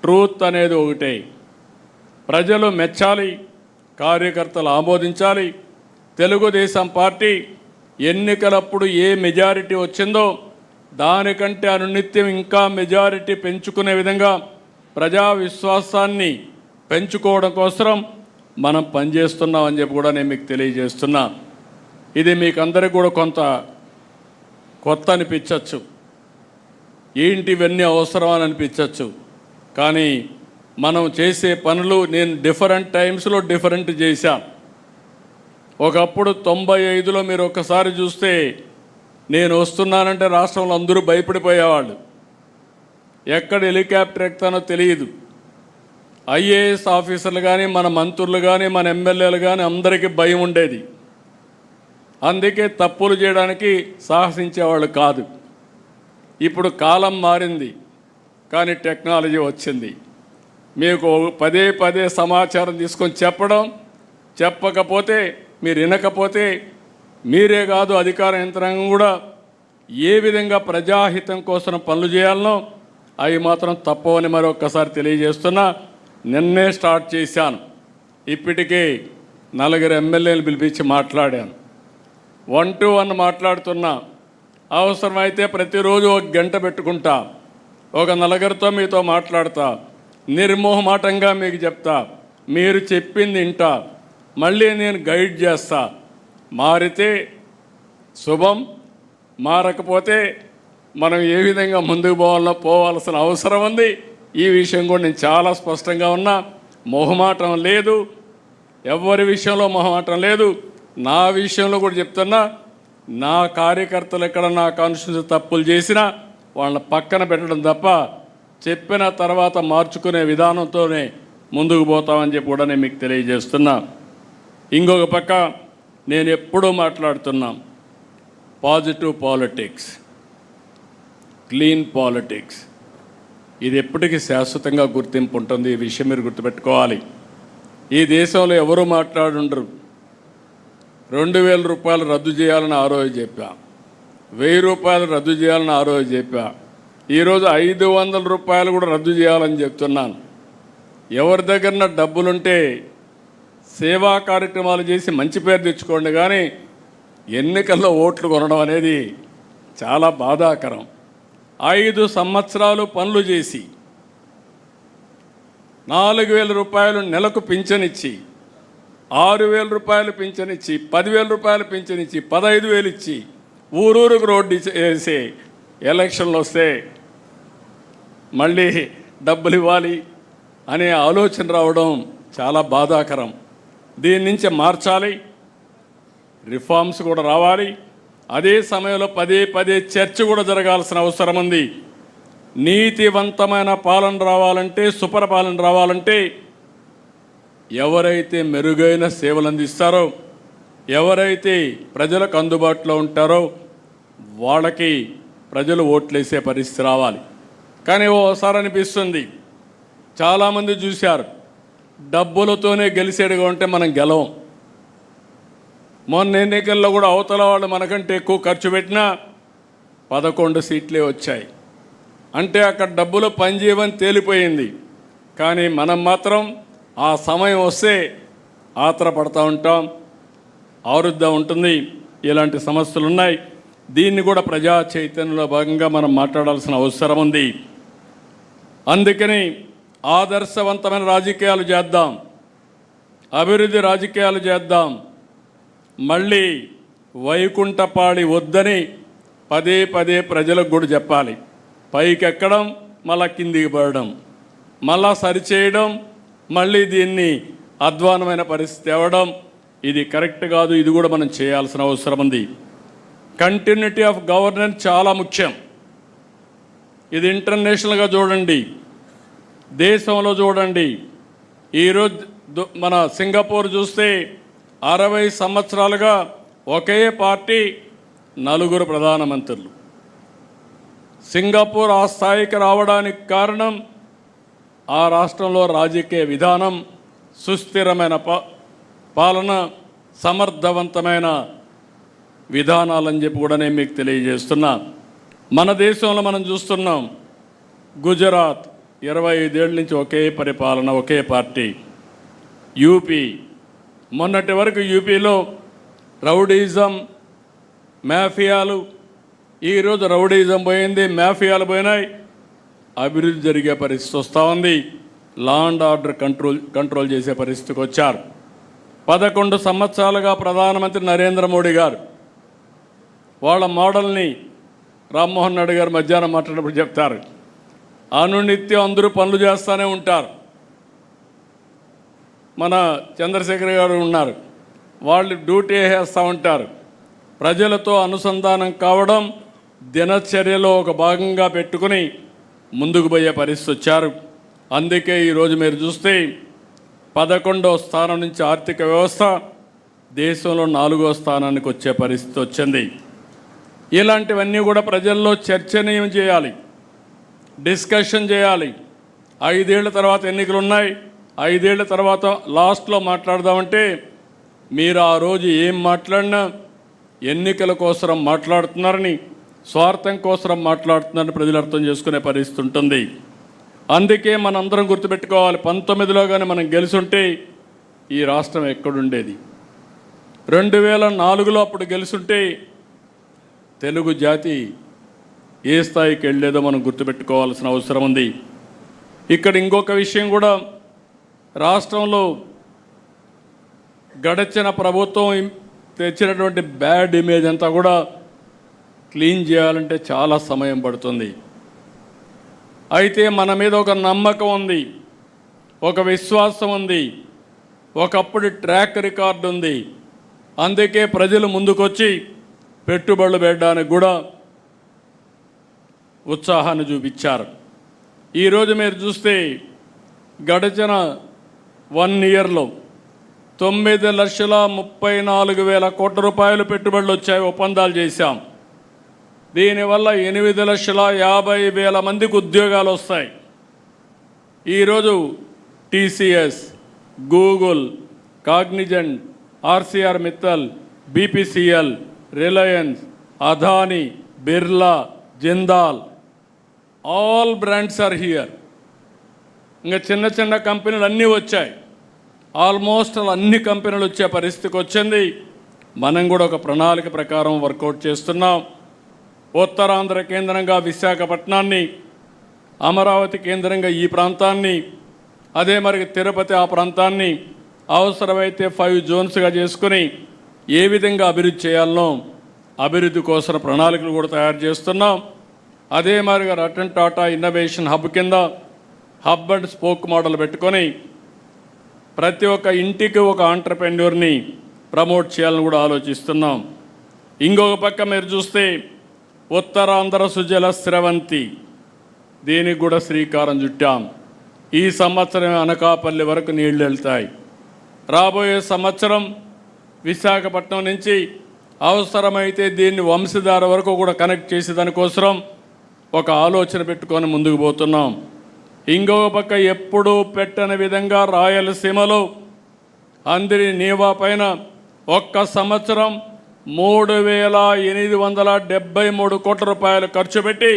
ట్రూత్ అనేది ఒకటే. ప్రజలు మెచ్చాలి, కార్యకర్తలు ఆమోదించాలి. తెలుగుదేశం పార్టీ ఎన్నికలప్పుడు ఏ మెజారిటీ వచ్చిందో దానికంటే అనునిత్యం ఇంకా మెజారిటీ పెంచుకునే విధంగా ప్రజా విశ్వాసాన్ని పెంచుకోవడం కోసం మనం పనిచేస్తున్నామని చెప్పి కూడా నేను మీకు తెలియజేస్తున్నా. ఇది మీకు అందరికీ కూడా కొంత కొత్త అనిపించవచ్చు, ఏంటి ఇవన్నీ అవసరం అని అనిపించవచ్చు. కానీ మనం చేసే పనులు నేను డిఫరెంట్ టైమ్స్లో డిఫరెంట్ చేశాను. ఒకప్పుడు 95లో మీరు ఒక్కసారి చూస్తే నేను వస్తున్నానంటే రాష్ట్రంలో అందరూ భయపడిపోయేవాళ్ళు. ఎక్కడ హెలికాప్టర్ ఎక్కుతానో తెలియదు. ఐఏఎస్ ఆఫీసర్లు కానీ, మన మంత్రులు కానీ, మన ఎమ్మెల్యేలు కానీ అందరికీ భయం ఉండేది. అందుకే తప్పులు చేయడానికి సాహసించేవాళ్ళు కాదు. ఇప్పుడు కాలం మారింది, కానీ టెక్నాలజీ వచ్చింది. మీకు పదే పదే సమాచారం తీసుకొని చెప్పకపోతే, మీరు వినకపోతే మీరే కాదు అధికార యంత్రాంగం కూడా ఏ విధంగా ప్రజాహితం కోసం పనులు చేయాలనో అవి మాత్రం తప్పవని మరొక్కసారి తెలియజేస్తున్నా. నిన్నే స్టార్ట్ చేశాను. ఇప్పటికే 4 ఎమ్మెల్యేలు పిలిపించి మాట్లాడాను. 1-to-1 మాట్లాడుతున్నా. అవసరమైతే ప్రతిరోజు 1 గంట పెట్టుకుంటా, ఒక 4 మీతో మాట్లాడతా, నిర్మోహమాటంగా మీకు చెప్తా, మీరు చెప్పింది వింటా, మళ్ళీ నేను గైడ్ చేస్తా. మారితే శుభం, మారకపోతే మనం ఏ విధంగా ముందుకు పోవాల్సిన అవసరం ఉంది. ఈ విషయం కూడా నేను చాలా స్పష్టంగా ఉన్నా. మొహమాటం లేదు, ఎవరి విషయంలో మొహమాటం లేదు. నా విషయంలో కూడా చెప్తున్నా, నా కార్యకర్తలు ఎక్కడ నా కాన్స్టిట్యూన్సీ తప్పులు చేసినా వాళ్ళని పక్కన పెట్టడం తప్ప చెప్పిన తర్వాత మార్చుకునే విధానంతోనే ముందుకు పోతామని చెప్పి కూడా నేను మీకు తెలియజేస్తున్నా. ఇంకొక పక్క నేను ఎప్పుడూ మాట్లాడుతున్నా, పాజిటివ్ పాలిటిక్స్, క్లీన్ పాలిటిక్స్. ఇది ఎప్పటికీ శాశ్వతంగా గుర్తింపు ఉంటుంది. ఈ విషయం మీరు గుర్తుపెట్టుకోవాలి. ఈ దేశంలో ఎవరు మాట్లాడుండరు. 2000 రూపాయలు రద్దు చేయాలని ఆ రోజు చెప్పా, 1000 రూపాయలు రద్దు చేయాలని ఆ రోజు చెప్పా. ఈరోజు 500 రూపాయలు కూడా రద్దు చేయాలని చెప్తున్నాను. ఎవరి దగ్గర డబ్బులుంటే సేవా కార్యక్రమాలు చేసి మంచి పేరు తెచ్చుకోండి, కానీ ఎన్నికల్లో ఓట్లు కొనడం అనేది చాలా బాధాకరం. 5 సంవత్సరాలు పనులు చేసి 4000 రూపాయలు నెలకు పింఛనిచ్చి, 6000 రూపాయలు పింఛనిచ్చి, 10,000 రూపాయలు పింఛనిచ్చి, 15,000 ఇచ్చి ఊరూరుకు రోడ్డు వేసి ఎలక్షన్లు వస్తే మళ్ళీ డబ్బులు ఇవ్వాలి అనే ఆలోచన రావడం చాలా బాధాకరం. దీని నుంచి మార్చాలి, రిఫార్మ్స్ కూడా రావాలి. అదే సమయంలో పదే చర్చ కూడా జరగాల్సిన అవసరం ఉంది. నీతివంతమైన పాలన రావాలంటే, సుపరిపాలన రావాలంటే ఎవరైతే మెరుగైన సేవలు అందిస్తారో, ఎవరైతే ప్రజలకు అందుబాటులో ఉంటారో వాళ్ళకి ప్రజలు ఓట్లేసే పరిస్థితి రావాలి. కానీ ఓసారి అనిపిస్తుంది, చాలామంది చూశారు, డబ్బులతోనే గెలిచేడుగా ఉంటే మనం గెలవం. మొన్న ఎన్నికల్లో కూడా అవతల వాళ్ళు మనకంటే ఎక్కువ ఖర్చు పెట్టినా 11 సీట్లే వచ్చాయి. అంటే అక్కడ డబ్బులు పనిచేయమని తేలిపోయింది. కానీ మనం మాత్రం ఆ సమయం వస్తే ఆత్రపడతా ఉంటాం, ఆరుద్దా ఉంటుంది. ఇలాంటి సమస్యలు ఉన్నాయి. దీన్ని కూడా ప్రజా చైతన్యంలో భాగంగా మనం మాట్లాడాల్సిన అవసరం ఉంది. అందుకని ఆదర్శవంతమైన రాజకీయాలు చేద్దాం, అభివృద్ధి రాజకీయాలు చేద్దాం. మళ్ళీ వైకుంఠపాళి వద్దని పదే ప్రజలకు కూడా చెప్పాలి. పైకి ఎక్కడం, మళ్ళా కిందికి పడడం, మళ్ళా సరిచేయడం, మళ్ళీ దీన్ని అధ్వానమైన పరిస్థితి తేవడం ఇది కరెక్ట్ కాదు. ఇది కూడా మనం చేయాల్సిన అవసరం ఉంది. కంటిన్యూటీ ఆఫ్ గవర్నెన్స్ చాలా ముఖ్యం. ఇది ఇంటర్నేషనల్గా చూడండి, దేశంలో చూడండి. ఈరోజు మన సింగపూర్ చూస్తే 60 సంవత్సరాలుగా ఒకే పార్టీ 4 ప్రధానమంత్రులు. సింగపూర్ ఆ స్థాయికి రావడానికి కారణం ఆ రాష్ట్రంలో రాజకీయ విధానం, సుస్థిరమైన పాలన, సమర్థవంతమైన విధానాలని చెప్పి కూడా నేను మీకు తెలియజేస్తున్నా. మన దేశంలో మనం చూస్తున్నాం, గుజరాత్ 25 ఏళ్ళ నుంచి ఒకే పరిపాలన, ఒకే పార్టీ. యూపీ మొన్నటి వరకు యూపీలో రౌడీజం, మాఫియాలు, ఈరోజు రౌడీజం పోయింది, మాఫియాలు పోయినాయి, అభివృద్ధి జరిగే పరిస్థితి వస్తూ ఉంది. లా అండ్ ఆర్డర్ కంట్రోల్ చేసే పరిస్థితికి వచ్చారు. 11 సంవత్సరాలుగా ప్రధానమంత్రి నరేంద్ర మోడీ గారు వాళ్ళ మోడల్ని రామ్మోహన్ నాయుడు గారు మధ్యాహ్నం మాట్లాడినప్పుడు చెప్తారు, అనునిత్యం అందరూ పనులు చేస్తూనే ఉంటారు. మన చంద్రశేఖర్ గారు ఉన్నారు, వాళ్ళు డ్యూటీ వేస్తూ ఉంటారు. ప్రజలతో అనుసంధానం కావడం దినచర్యలో ఒక భాగంగా పెట్టుకుని ముందుకు పోయే పరిస్థితి వచ్చారు. అందుకే ఈరోజు మీరు చూస్తే 11వ స్థానం నుంచి ఆర్థిక వ్యవస్థ దేశంలో 4వ స్థానానికి వచ్చే పరిస్థితి వచ్చింది. ఇలాంటివన్నీ కూడా ప్రజల్లో చర్చనీయం చేయాలి, డిస్కషన్ చేయాలి. 5 ఏళ్ల తర్వాత ఎన్నికలు ఉన్నాయి, 5 ఏళ్ల తర్వాత లాస్ట్లో మాట్లాడదామంటే మీరు ఆ రోజు ఏం మాట్లాడినా ఎన్నికల కోసం మాట్లాడుతున్నారని, స్వార్థం కోసం మాట్లాడుతున్నారని ప్రజలు అర్థం చేసుకునే పరిస్థితి ఉంటుంది. అందుకే మనందరం గుర్తుపెట్టుకోవాలి, 19లో కానీ మనం గెలుసుంటే ఈ రాష్ట్రం ఎక్కడుండేది. 2004లో అప్పుడు గెలుసుంటే తెలుగు జాతి ఏ స్థాయికి వెళ్ళేదో మనం గుర్తుపెట్టుకోవాల్సిన అవసరం ఉంది. ఇక్కడ ఇంకొక విషయం కూడా, రాష్ట్రంలో గడిచిన ప్రభుత్వం తెచ్చినటువంటి బ్యాడ్ ఇమేజ్ అంతా కూడా క్లీన్ చేయాలంటే చాలా సమయం పడుతుంది. అయితే మన మీద ఒక నమ్మకం ఉంది, ఒక విశ్వాసం ఉంది, ఒకప్పుడు ట్రాక్ రికార్డు ఉంది. అందుకే ప్రజలు ముందుకొచ్చి పెట్టుబడులు పెట్టడానికి కూడా ఉత్సాహాన్ని చూపించారు. ఈరోజు మీరు చూస్తే గడిచిన 1 ఇయర్లో 9,34,000 కోట్ల రూపాయలు పెట్టుబడులు వచ్చాయి, ఒప్పందాలు చేశాం. దీనివల్ల 8,50,000 మందికి ఉద్యోగాలు వస్తాయి. ఈరోజు TCS, Google, Cognizant, RCR Mittal, BPCL, Reliance, Adani, Birla, Jindal, all brands are here. ఇంకా చిన్న చిన్న కంపెనీలు అన్నీ వచ్చాయి. ఆల్మోస్ట్ అన్ని కంపెనీలు వచ్చే పరిస్థితికి వచ్చింది. మనం కూడా ఒక ప్రణాళిక ప్రకారం వర్కౌట్ చేస్తున్నాం. ఉత్తరాంధ్ర కేంద్రంగా విశాఖపట్నాన్ని, అమరావతి కేంద్రంగా ఈ ప్రాంతాన్ని, అదే మరి తిరుపతి ఆ ప్రాంతాన్ని అవసరమైతే 5 జోన్స్గా చేసుకుని ఏ విధంగా అభివృద్ధి చేయాలనో అభివృద్ధి కోసం ప్రణాళికలు కూడా తయారు చేస్తున్నాం. అదే మాదిరిగా రతన్ టాటా ఇన్నోవేషన్ హబ్ కింద హబ్ అండ్ స్పోక్ మోడల్ పెట్టుకొని ప్రతి ఒక్క ఇంటికి ఒక ఆంటర్ప్రెన్యూర్ని ప్రమోట్ చేయాలని కూడా ఆలోచిస్తున్నాం. ఇంకొక పక్క మీరు చూస్తే ఉత్తరాంధ్ర సుజల స్రవంతి, దీనికి కూడా శ్రీకారం చుట్టాం. ఈ సంవత్సరం అనకాపల్లి వరకు నీళ్లు వెళ్తాయి. రాబోయే సంవత్సరం విశాఖపట్నం నుంచి అవసరమైతే దీన్ని వంశధార వరకు కూడా కనెక్ట్ చేసే దానికోసం ఒక ఆలోచన పెట్టుకొని ముందుకు పోతున్నాం. ఇంకొక పక్క ఎప్పుడూ పెట్టని విధంగా రాయలసీమలో అందరి నీవా పైన ఒక్క సంవత్సరం 3,873 కోట్ల రూపాయలు ఖర్చు పెట్టి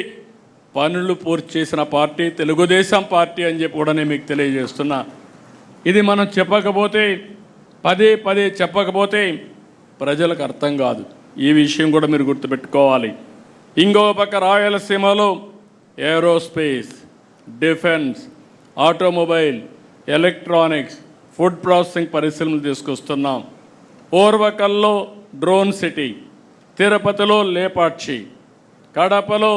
పనులు పూర్తి చేసిన పార్టీ తెలుగుదేశం పార్టీ అని చెప్పి కూడా నేను మీకు తెలియజేస్తున్నా. ఇది మనం చెప్పకపోతే, పదే పదే చెప్పకపోతే ప్రజలకు అర్థం కాదు. ఈ విషయం కూడా మీరు గుర్తుపెట్టుకోవాలి. ఇంకో పక్క రాయలసీమలో aerospace, defence, automobile, electronics, food processing పరిశ్రమలు తీసుకొస్తున్నాం. ఓర్వకల్లో డ్రోన్ సిటీ, తిరుపతిలో లేపాక్షి, కడపలో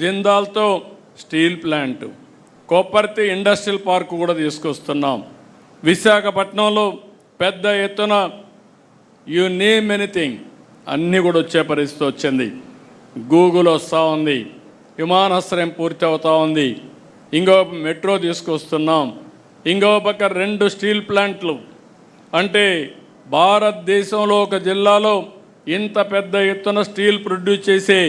జిందాల్తో steel plant, Kopparthi industrial park కూడా తీసుకొస్తున్నాం. విశాఖపట్నంలో పెద్ద ఎత్తున యు నేమ్ ఎనీథింగ్ అన్నీ కూడా వచ్చే పరిస్థితి వచ్చింది. గూగుల్ వస్తూ ఉంది, విమానాశ్రయం పూర్తి అవుతూ ఉంది, ఇంకో మెట్రో తీసుకొస్తున్నాం, ఇంకో పక్క 2 స్టీల్ ప్లాంట్లు. అంటే భారతదేశంలో ఒక జిల్లాలో ఇంత పెద్ద ఎత్తున స్టీల్ ప్రొడ్యూస్ చేసే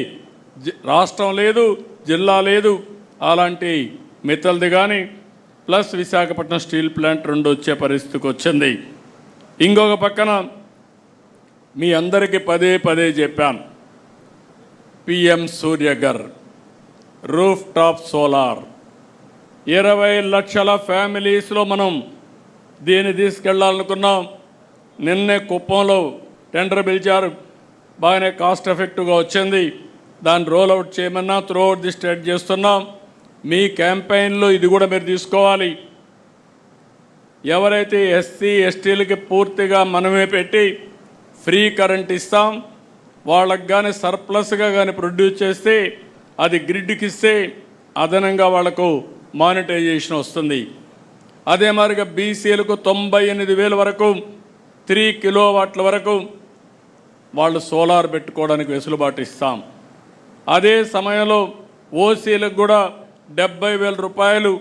రాష్ట్రం లేదు, జిల్లా లేదు. అలాంటి మిత్తల్ది కానీ ప్లస్ విశాఖపట్నం స్టీల్ ప్లాంట్ 2 వచ్చే పరిస్థితికి వచ్చింది. ఇంకొక పక్కన మీ అందరికీ పదే పదే చెప్పాను, PM Surya Ghar roof top solar 20 లక్షల ఫ్యామిలీస్లో మనం దీన్ని తీసుకెళ్లాలనుకున్నాం. నిన్నే కుప్పంలో టెండర్ పిలిచారు, బాగానే కాస్ట్ ఎఫెక్టివ్గా వచ్చింది. దాన్ని రోల్ అవుట్ చేయమన్నా త్రూ అవుట్ ది స్టేట్ చేస్తున్నాం. మీ క్యాంపెయిన్లో ఇది కూడా మీరు తీసుకోవాలి. ఎవరైతే ఎస్సీ ఎస్టీలకి పూర్తిగా మనమే పెట్టి ఫ్రీ కరెంట్ ఇస్తాం, వాళ్ళకి కానీ సర్ప్లస్గా కానీ ప్రొడ్యూస్ చేస్తే అది గ్రిడ్కి ఇస్తే అదనంగా వాళ్లకు మానిటైజేషన్ వస్తుంది. అదే మాదిరిగా బీసీలకు 98,000 వరకు 3 కిలోవాట్ల వరకు వాళ్ళు సోలార్ పెట్టుకోవడానికి వెసులుబాటు ఇస్తాం. అదే సమయంలో ఓసీలకు కూడా 70,000 రూపాయలు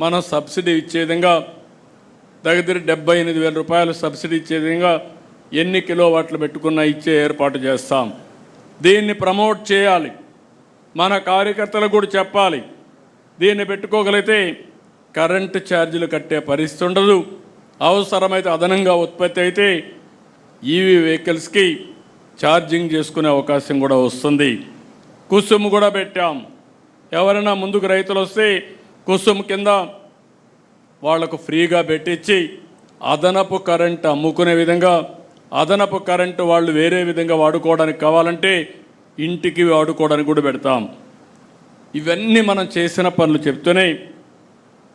మనం సబ్సిడీ ఇచ్చే విధంగా, దగ్గర 78,000 రూపాయలు సబ్సిడీ ఇచ్చే విధంగా ఎన్ని కిలోవాట్లు పెట్టుకున్నా ఇచ్చే ఏర్పాటు చేస్తాం. దీన్ని ప్రమోట్ చేయాలి, మన కార్యకర్తలకు కూడా చెప్పాలి. దీన్ని పెట్టుకోగలిగితే కరెంటు ఛార్జీలు కట్టే పరిస్థితి ఉండదు. అవసరమైతే అదనంగా ఉత్పత్తి అయితే ఈవీ వెహికల్స్కి ఛార్జింగ్ చేసుకునే అవకాశం కూడా వస్తుంది. కుసుమ్ కూడా పెట్టాం. ఎవరైనా ముందుకు రైతులు వస్తే కుసుమ్ కింద వాళ్లకు ఫ్రీగా పెట్టించి అదనపు కరెంటు అమ్ముకునే విధంగా, అదనపు కరెంటు వాళ్ళు వేరే విధంగా వాడుకోవడానికి కావాలంటే ఇంటికి వాడుకోవడానికి కూడా పెడతాం. ఇవన్నీ మనం చేసిన పనులు చెప్తూనే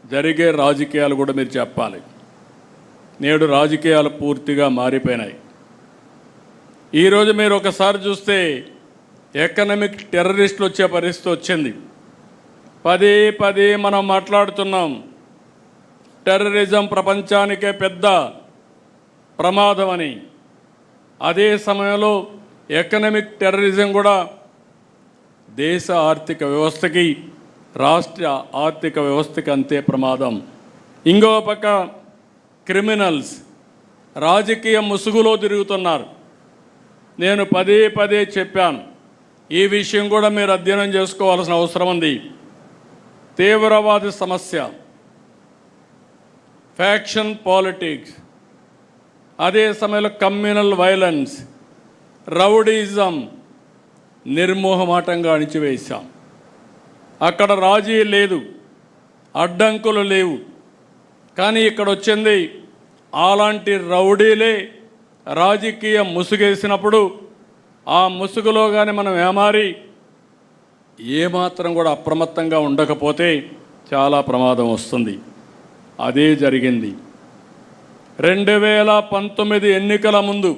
జరిగే రాజకీయాలు కూడా మీరు చెప్పాలి. నేడు రాజకీయాలు పూర్తిగా మారిపోయినాయి. ఈరోజు మీరు ఒకసారి చూస్తే ఎకనామిక్ టెర్రరిస్టులు వచ్చే పరిస్థితి వచ్చింది. పదే పదే మనం మాట్లాడుతున్నాం, టెర్రరిజం ప్రపంచానికే పెద్ద ప్రమాదం అని. అదే సమయంలో ఎకనామిక్ టెర్రరిజం కూడా దేశ ఆర్థిక వ్యవస్థకి, రాష్ట్ర ఆర్థిక వ్యవస్థకి అంతే ప్రమాదం. ఇంకో పక్క క్రిమినల్స్ రాజకీయ ముసుగులో తిరుగుతున్నారు. నేను పదే పదే చెప్పాను, ఈ విషయం కూడా మీరు అధ్యయనం చేసుకోవాల్సిన అవసరం ఉంది. తీవ్రవాద సమస్య, ఫ్యాక్షన్ పాలిటిక్స్, అదే సమయంలో కమ్యూనల్ వైలెన్స్, రౌడీజం నిర్మోహమాటంగా అణిచివేశాం. అక్కడ రాజీ లేదు, అడ్డంకులు లేవు. కానీ ఇక్కడ వచ్చింది అలాంటి రౌడీలే రాజకీయ ముసుగేసినప్పుడు ఆ ముసుగులో కానీ మనం ఏమారి ఏమాత్రం కూడా అప్రమత్తంగా ఉండకపోతే చాలా ప్రమాదం వస్తుంది. అదే జరిగింది. 2019 ఎన్నికల ముందు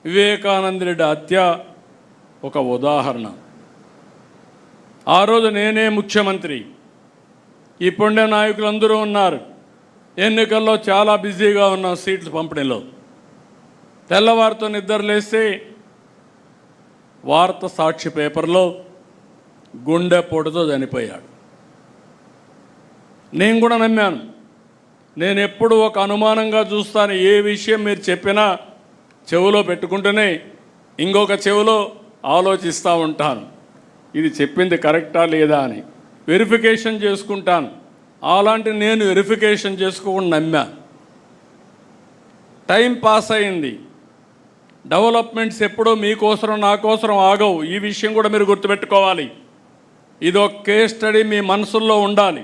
వివేకానంద రెడ్డి హత్య ఒక ఉదాహరణ. ఆ రోజు నేనే ముఖ్యమంత్రి, ఇప్పుడే నాయకులందరూ ఉన్నారు. ఎన్నికల్లో చాలా బిజీగా ఉన్నాం సీట్ల పంపిణీలో. తెల్లవారితో నిద్రలేస్తే వార్త సాక్షి పేపర్లో గుండెపోటుతో చనిపోయాడు. నేను కూడా నమ్మాను. నేను ఎప్పుడు ఒక అనుమానంగా చూస్తాను, ఏ విషయం మీరు చెప్పినా చెవిలో పెట్టుకుంటూనే ఇంకొక చెవిలో ఆలోచిస్తూ ఉంటాను, ఇది చెప్పింది కరెక్టా లేదా అని వెరిఫికేషన్ చేసుకుంటాను. అలాంటి నేను వెరిఫికేషన్ చేసుకోకుండా నమ్మా. టైం పాస్ అయింది. డెవలప్మెంట్స్ ఎప్పుడో మీకోసరం నా కోసరం ఆగవు. ఈ విషయం కూడా మీరు గుర్తుపెట్టుకోవాలి. ఇది ఒక కేస్ స్టడీ మీ మనసుల్లో ఉండాలి.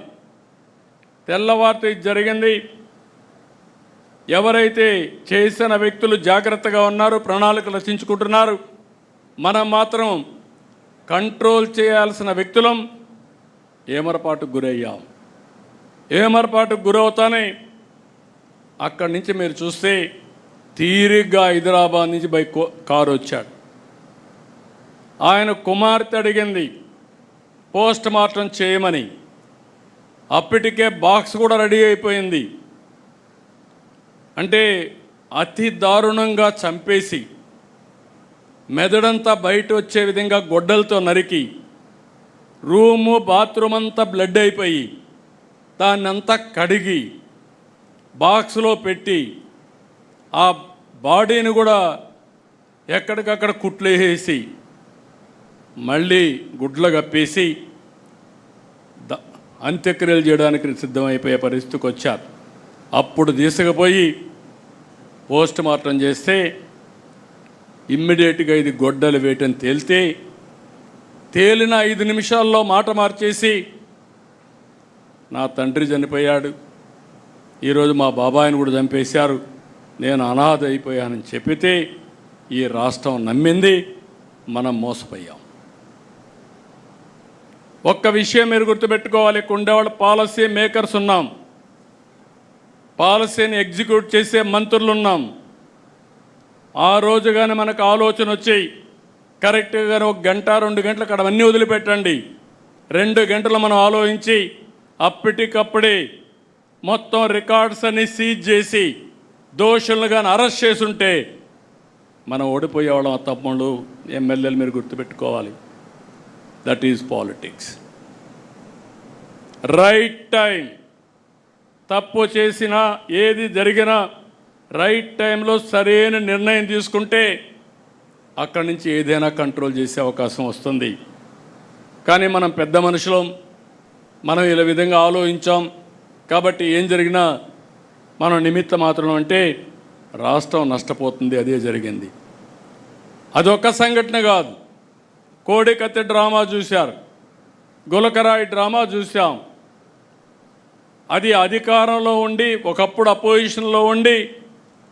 తెల్లవారితో ఇది జరిగింది. ఎవరైతే చేసిన వ్యక్తులు జాగ్రత్తగా ఉన్నారు, ప్రణాళిక రచించుకుంటున్నారు, మనం మాత్రం కంట్రోల్ చేయాల్సిన వ్యక్తులం ఏమరపాటుకు గురయ్యాం. ఏమరపాటుకు గురవుతానే అక్కడి నుంచి మీరు చూస్తే తీరిగ్గా హైదరాబాద్ నుంచి కారు వచ్చాడు. ఆయన కుమార్తె అడిగింది పోస్ట్ మార్టం చేయమని. అప్పటికే బాక్స్ కూడా రెడీ అయిపోయింది. అంటే అతి దారుణంగా చంపేసి మెదడంతా బయట వచ్చే విధంగా గొడ్డలతో నరికి రూము బాత్రూమ్ అంతా బ్లడ్ అయిపోయి దాన్నంతా కడిగి బాక్స్లో పెట్టి ఆ బాడీని కూడా ఎక్కడికక్కడ కుట్లేసి మళ్ళీ గుడ్లు కప్పేసి అంత్యక్రియలు చేయడానికి సిద్ధమైపోయే పరిస్థితికి వచ్చారు. అప్పుడు తీసుకుపోయి పోస్ట్ మార్టం చేస్తే ఇమ్మీడియట్గా ఇది గొడ్డలు వేయటం తేలిన 5 నిమిషాల్లో మాట మార్చేసి నా తండ్రి చనిపోయాడు, ఈరోజు మా బాబాయిని కూడా చంపేశారు, నేను అనాథ అయిపోయానని చెప్పితే ఈ రాష్ట్రం నమ్మింది, మనం మోసపోయాం. ఒక్క విషయం మీరు గుర్తుపెట్టుకోవాలి, కుండేవాళ్ళ పాలసీ మేకర్స్ ఉన్నాం, పాలసీని ఎగ్జిక్యూట్ చేసే మంత్రులు ఉన్నాం. ఆ రోజు కానీ మనకు ఆలోచన వచ్చి కరెక్ట్గా 1 గంట 2 గంటలు అక్కడ అన్నీ వదిలిపెట్టండి, 2 గంటలు మనం ఆలోచించి అప్పటికప్పుడే మొత్తం రికార్డ్స్ అన్ని సీజ్ చేసి దోషులను కానీ అరెస్ట్ చేసుంటే మనం ఓడిపోయేవాళ్ళం. తమ్ముళ్ళు ఎమ్మెల్యేలు మీరు గుర్తుపెట్టుకోవాలి, that is politics. Right time, తప్పు చేసినా ఏది జరిగినా రైట్ టైంలో సరైన నిర్ణయం తీసుకుంటే అక్కడి నుంచి ఏదైనా కంట్రోల్ చేసే అవకాశం వస్తుంది. కానీ మనం పెద్ద మనుషులం, మనం ఇలా విధంగా ఆలోచించాం కాబట్టి ఏం జరిగినా మనం నిమిత్త మాత్రం అంటే రాష్ట్రం నష్టపోతుంది. అదే జరిగింది. అదొక్క సంఘటన కాదు, కోడికత్తి డ్రామా చూశారు, గులకరాయి డ్రామా చూసాం. అది అధికారంలో ఉండి ఒకప్పుడు అపోజిషన్లో ఉండి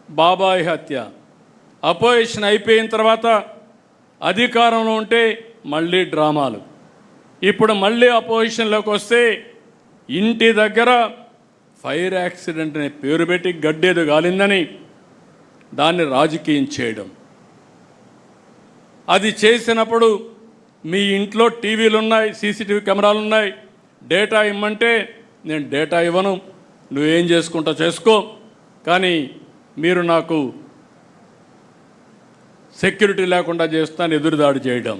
బాబాయ్ హత్య, అపోజిషన్ అయిపోయిన తర్వాత అధికారంలో ఉంటే మళ్ళీ డ్రామాలు. ఇప్పుడు మళ్ళీ అపోజిషన్లోకి వస్తే ఇంటి దగ్గర ఫైర్ యాక్సిడెంట్ అనే పేరు పెట్టి గడ్డేదు గాలిందని దాన్ని రాజకీయం చేయడం. అది చేసినప్పుడు మీ ఇంట్లో టీవీలు ఉన్నాయి, సీసీటీవీ కెమెరాలు ఉన్నాయి, డేటా ఇమ్మంటే నేను డేటా ఇవ్వను, నువ్వేం చేసుకుంటా చేసుకో, కానీ మీరు నాకు సెక్యూరిటీ లేకుండా చేస్తాను ఎదురుదాడి చేయడం.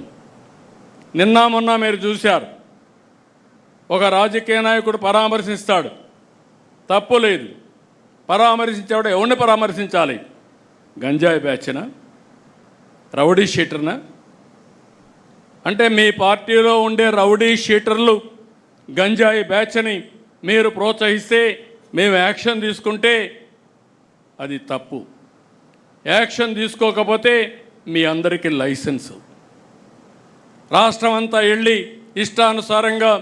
నిన్న మొన్న మీరు చూశారు, ఒక రాజకీయ నాయకుడు పరామర్శిస్తాడు, తప్పు లేదు, పరామర్శించేవాడు ఎవరిని పరామర్శించాలి? గంజాయి బ్యాచ్నా, రౌడీ షీటర్నా? అంటే మీ పార్టీలో ఉండే రౌడీ షీటర్లు గంజాయి బ్యాచ్ని మీరు ప్రోత్సహిస్తే మేము యాక్షన్ తీసుకుంటే అది తప్పు. యాక్షన్ తీసుకోకపోతే మీ అందరికీ లైసెన్సు. రాష్ట్రం అంతా వెళ్ళి ఇష్టానుసారంగా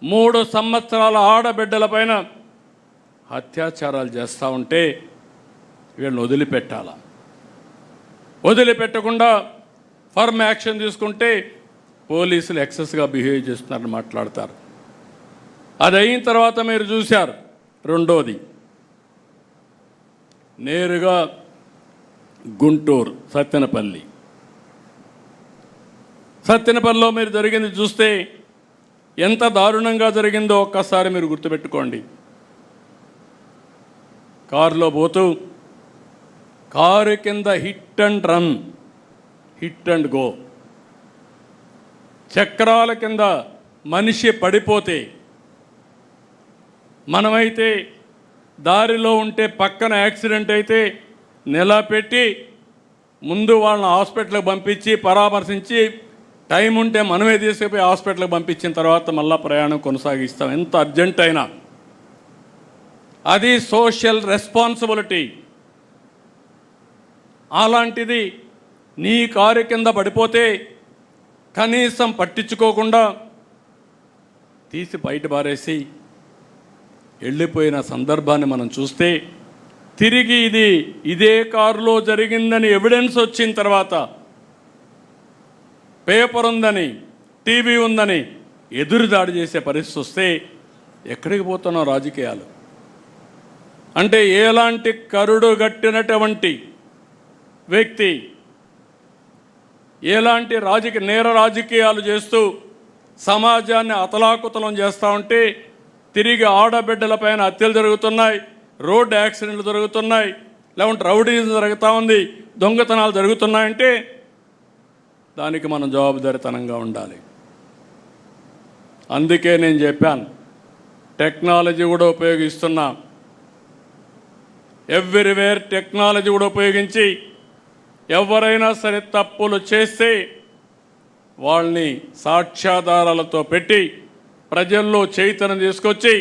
3 సంవత్సరాల ఆడబిడ్డలపైన అత్యాచారాలు చేస్తూ ఉంటే వీళ్ళని వదిలిపెట్టాలా? వదిలిపెట్టకుండా ఫర్మ్ యాక్షన్ తీసుకుంటే పోలీసులు ఎక్సెస్గా బిహేవ్ చేస్తున్నారని మాట్లాడతారు. అది అయిన తర్వాత మీరు చూశారు, రెండోది నేరుగా గుంటూరు సత్తెనపల్లిలో మీరు జరిగింది చూస్తే ఎంత దారుణంగా జరిగిందో ఒక్కసారి మీరు గుర్తుపెట్టుకోండి. కారులో పోతూ కారు కింద hit and run, hit and go, చక్రాల కింద మనిషి పడిపోతే మనమైతే దారిలో ఉంటే పక్కన యాక్సిడెంట్ అయితే నిలబెట్టి ముందు వాళ్ళని హాస్పిటల్కి పంపించి పరామర్శించి టైం ఉంటే మనమే తీసుకుపోయి హాస్పిటల్కి పంపించిన తర్వాత మళ్ళీ ప్రయాణం కొనసాగిస్తాం, ఎంత అర్జెంట్ అయినా. అది సోషల్ రెస్పాన్సిబిలిటీ. అలాంటిది నీ కారు కింద పడిపోతే కనీసం పట్టించుకోకుండా తీసి బయట పారేసి వెళ్ళిపోయిన సందర్భాన్ని మనం చూస్తే, తిరిగి ఇదే కారులో జరిగిందని ఎవిడెన్స్ వచ్చిన తర్వాత, పేపర్ ఉందని, టీవీ ఉందని ఎదురుదాడి చేసే పరిస్థితి వస్తే ఎక్కడికి పోతున్నాం రాజకీయాలు? అంటే ఎలాంటి కరుడు గట్టినటువంటి వ్యక్తి ఎలాంటి నేర రాజకీయాలు చేస్తూ సమాజాన్ని అతలాకుతలం చేస్తూ ఉంటే తిరిగి ఆడబిడ్డలపైన హత్యలు జరుగుతున్నాయి, రోడ్డు యాక్సిడెంట్లు జరుగుతున్నాయి, లేకుంటే రౌడీజం జరుగుతూ ఉంది, దొంగతనాలు జరుగుతున్నాయంటే దానికి మనం జవాబుదారీతనంగా ఉండాలి. అందుకే నేను చెప్పాను, టెక్నాలజీ కూడా ఉపయోగిస్తున్నాం. ఎవ్రీవేర్ టెక్నాలజీ కూడా ఉపయోగించి ఎవరైనా సరే తప్పులు చేస్తే వాళ్ళని సాక్ష్యాధారాలతో పెట్టి ప్రజల్లో చైతన్యం తీసుకొచ్చి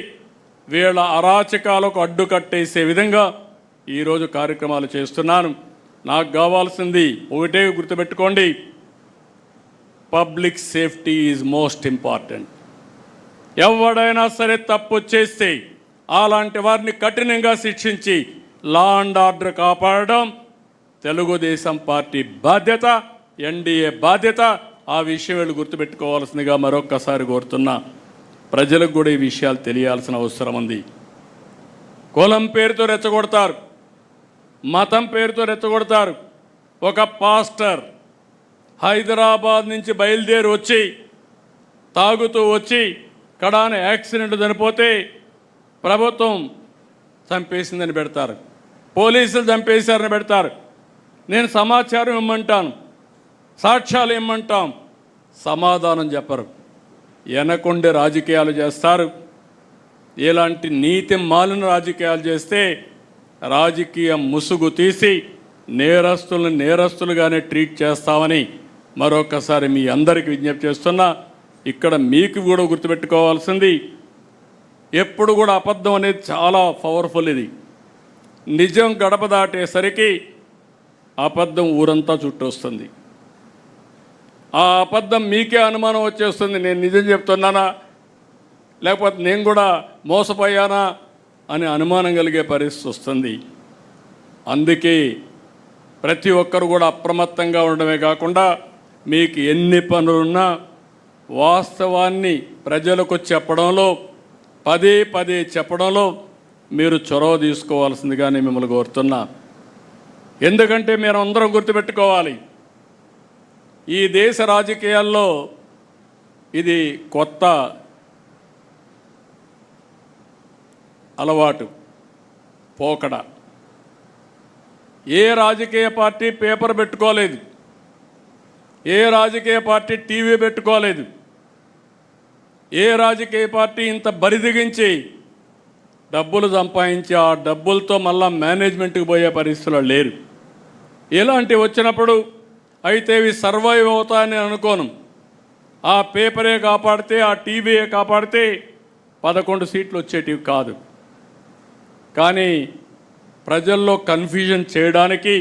వీళ్ళ అరాచకాలకు అడ్డుకట్టేసే విధంగా ఈరోజు కార్యక్రమాలు చేస్తున్నాను. నాకు కావాల్సింది ఒకటే గుర్తుపెట్టుకోండి, public safety is most important. ఎవడైనా సరే తప్పు చేస్తే అలాంటి వారిని కఠినంగా శిక్షించి లా అండ్ ఆర్డర్ కాపాడడం తెలుగుదేశం పార్టీ బాధ్యత, ఎన్డీఏ బాధ్యత. ఆ విషయం వీళ్ళు గుర్తుపెట్టుకోవాల్సిందిగా మరొక్కసారి కోరుతున్నా. ప్రజలకు కూడా ఈ విషయాలు తెలియాల్సిన అవసరం ఉంది. కులం పేరుతో రెచ్చగొడతారు, మతం పేరుతో రెచ్చగొడతారు. ఒక పాస్టర్ హైదరాబాద్ నుంచి బయలుదేరి వచ్చి తాగుతూ వచ్చి కడాన యాక్సిడెంట్ చనిపోతే ప్రభుత్వం చంపేసిందని పెడతారు, పోలీసులు చంపేశారని పెడతారు. నేను సమాచారం ఇమ్మంటాను, సాక్ష్యాలు ఇమ్మంటాం, సమాధానం చెప్పరు. వెనకుండే రాజకీయాలు చేస్తారు. ఇలాంటి నీతి మాలిన రాజకీయాలు చేస్తే రాజకీయ ముసుగు తీసి నేరస్తులను నేరస్తులుగానే ట్రీట్ చేస్తామని మరొకసారి మీ అందరికీ విజ్ఞప్తి చేస్తున్నా. ఇక్కడ మీకు కూడా గుర్తుపెట్టుకోవాల్సింది, ఎప్పుడు కూడా అబద్ధం అనేది చాలా పవర్ఫుల్. ఇది నిజం గడప దాటేసరికి అబద్ధం ఊరంతా చుట్టొస్తుంది. ఆ అబద్ధం మీకే అనుమానం వచ్చేస్తుంది, నేను నిజం చెప్తున్నానా లేకపోతే నేను కూడా మోసపోయానా అని అనుమానం కలిగే పరిస్థితి వస్తుంది. అందుకే ప్రతి ఒక్కరు కూడా అప్రమత్తంగా ఉండడమే కాకుండా మీకు ఎన్ని పనులున్నా వాస్తవాన్ని ప్రజలకు చెప్పడంలో, పదే పదే చెప్పడంలో మీరు చొరవ తీసుకోవాల్సిందిగా నేను మిమ్మల్ని కోరుతున్నా. ఎందుకంటే మీరు అందరం గుర్తుపెట్టుకోవాలి, ఈ దేశ రాజకీయాల్లో ఇది కొత్త అలవాటు, పోకడ. ఏ రాజకీయ పార్టీ పేపర్ పెట్టుకోలేదు, ఏ రాజకీయ పార్టీ టీవీ పెట్టుకోలేదు, ఏ రాజకీయ పార్టీ ఇంత బరిదిగించి డబ్బులు సంపాదించి ఆ డబ్బులతో మళ్ళా మేనేజ్మెంట్కి పోయే పరిస్థితులు లేరు. ఇలాంటివి వచ్చినప్పుడు అయితే ఇవి సర్వైవ్ అవుతాయని అనుకోను. ఆ పేపరే కాపాడితే, ఆ టీవీయే కాపాడితే 11 సీట్లు వచ్చేటివి కాదు. కానీ ప్రజల్లో కన్ఫ్యూజన్ చేయడానికి,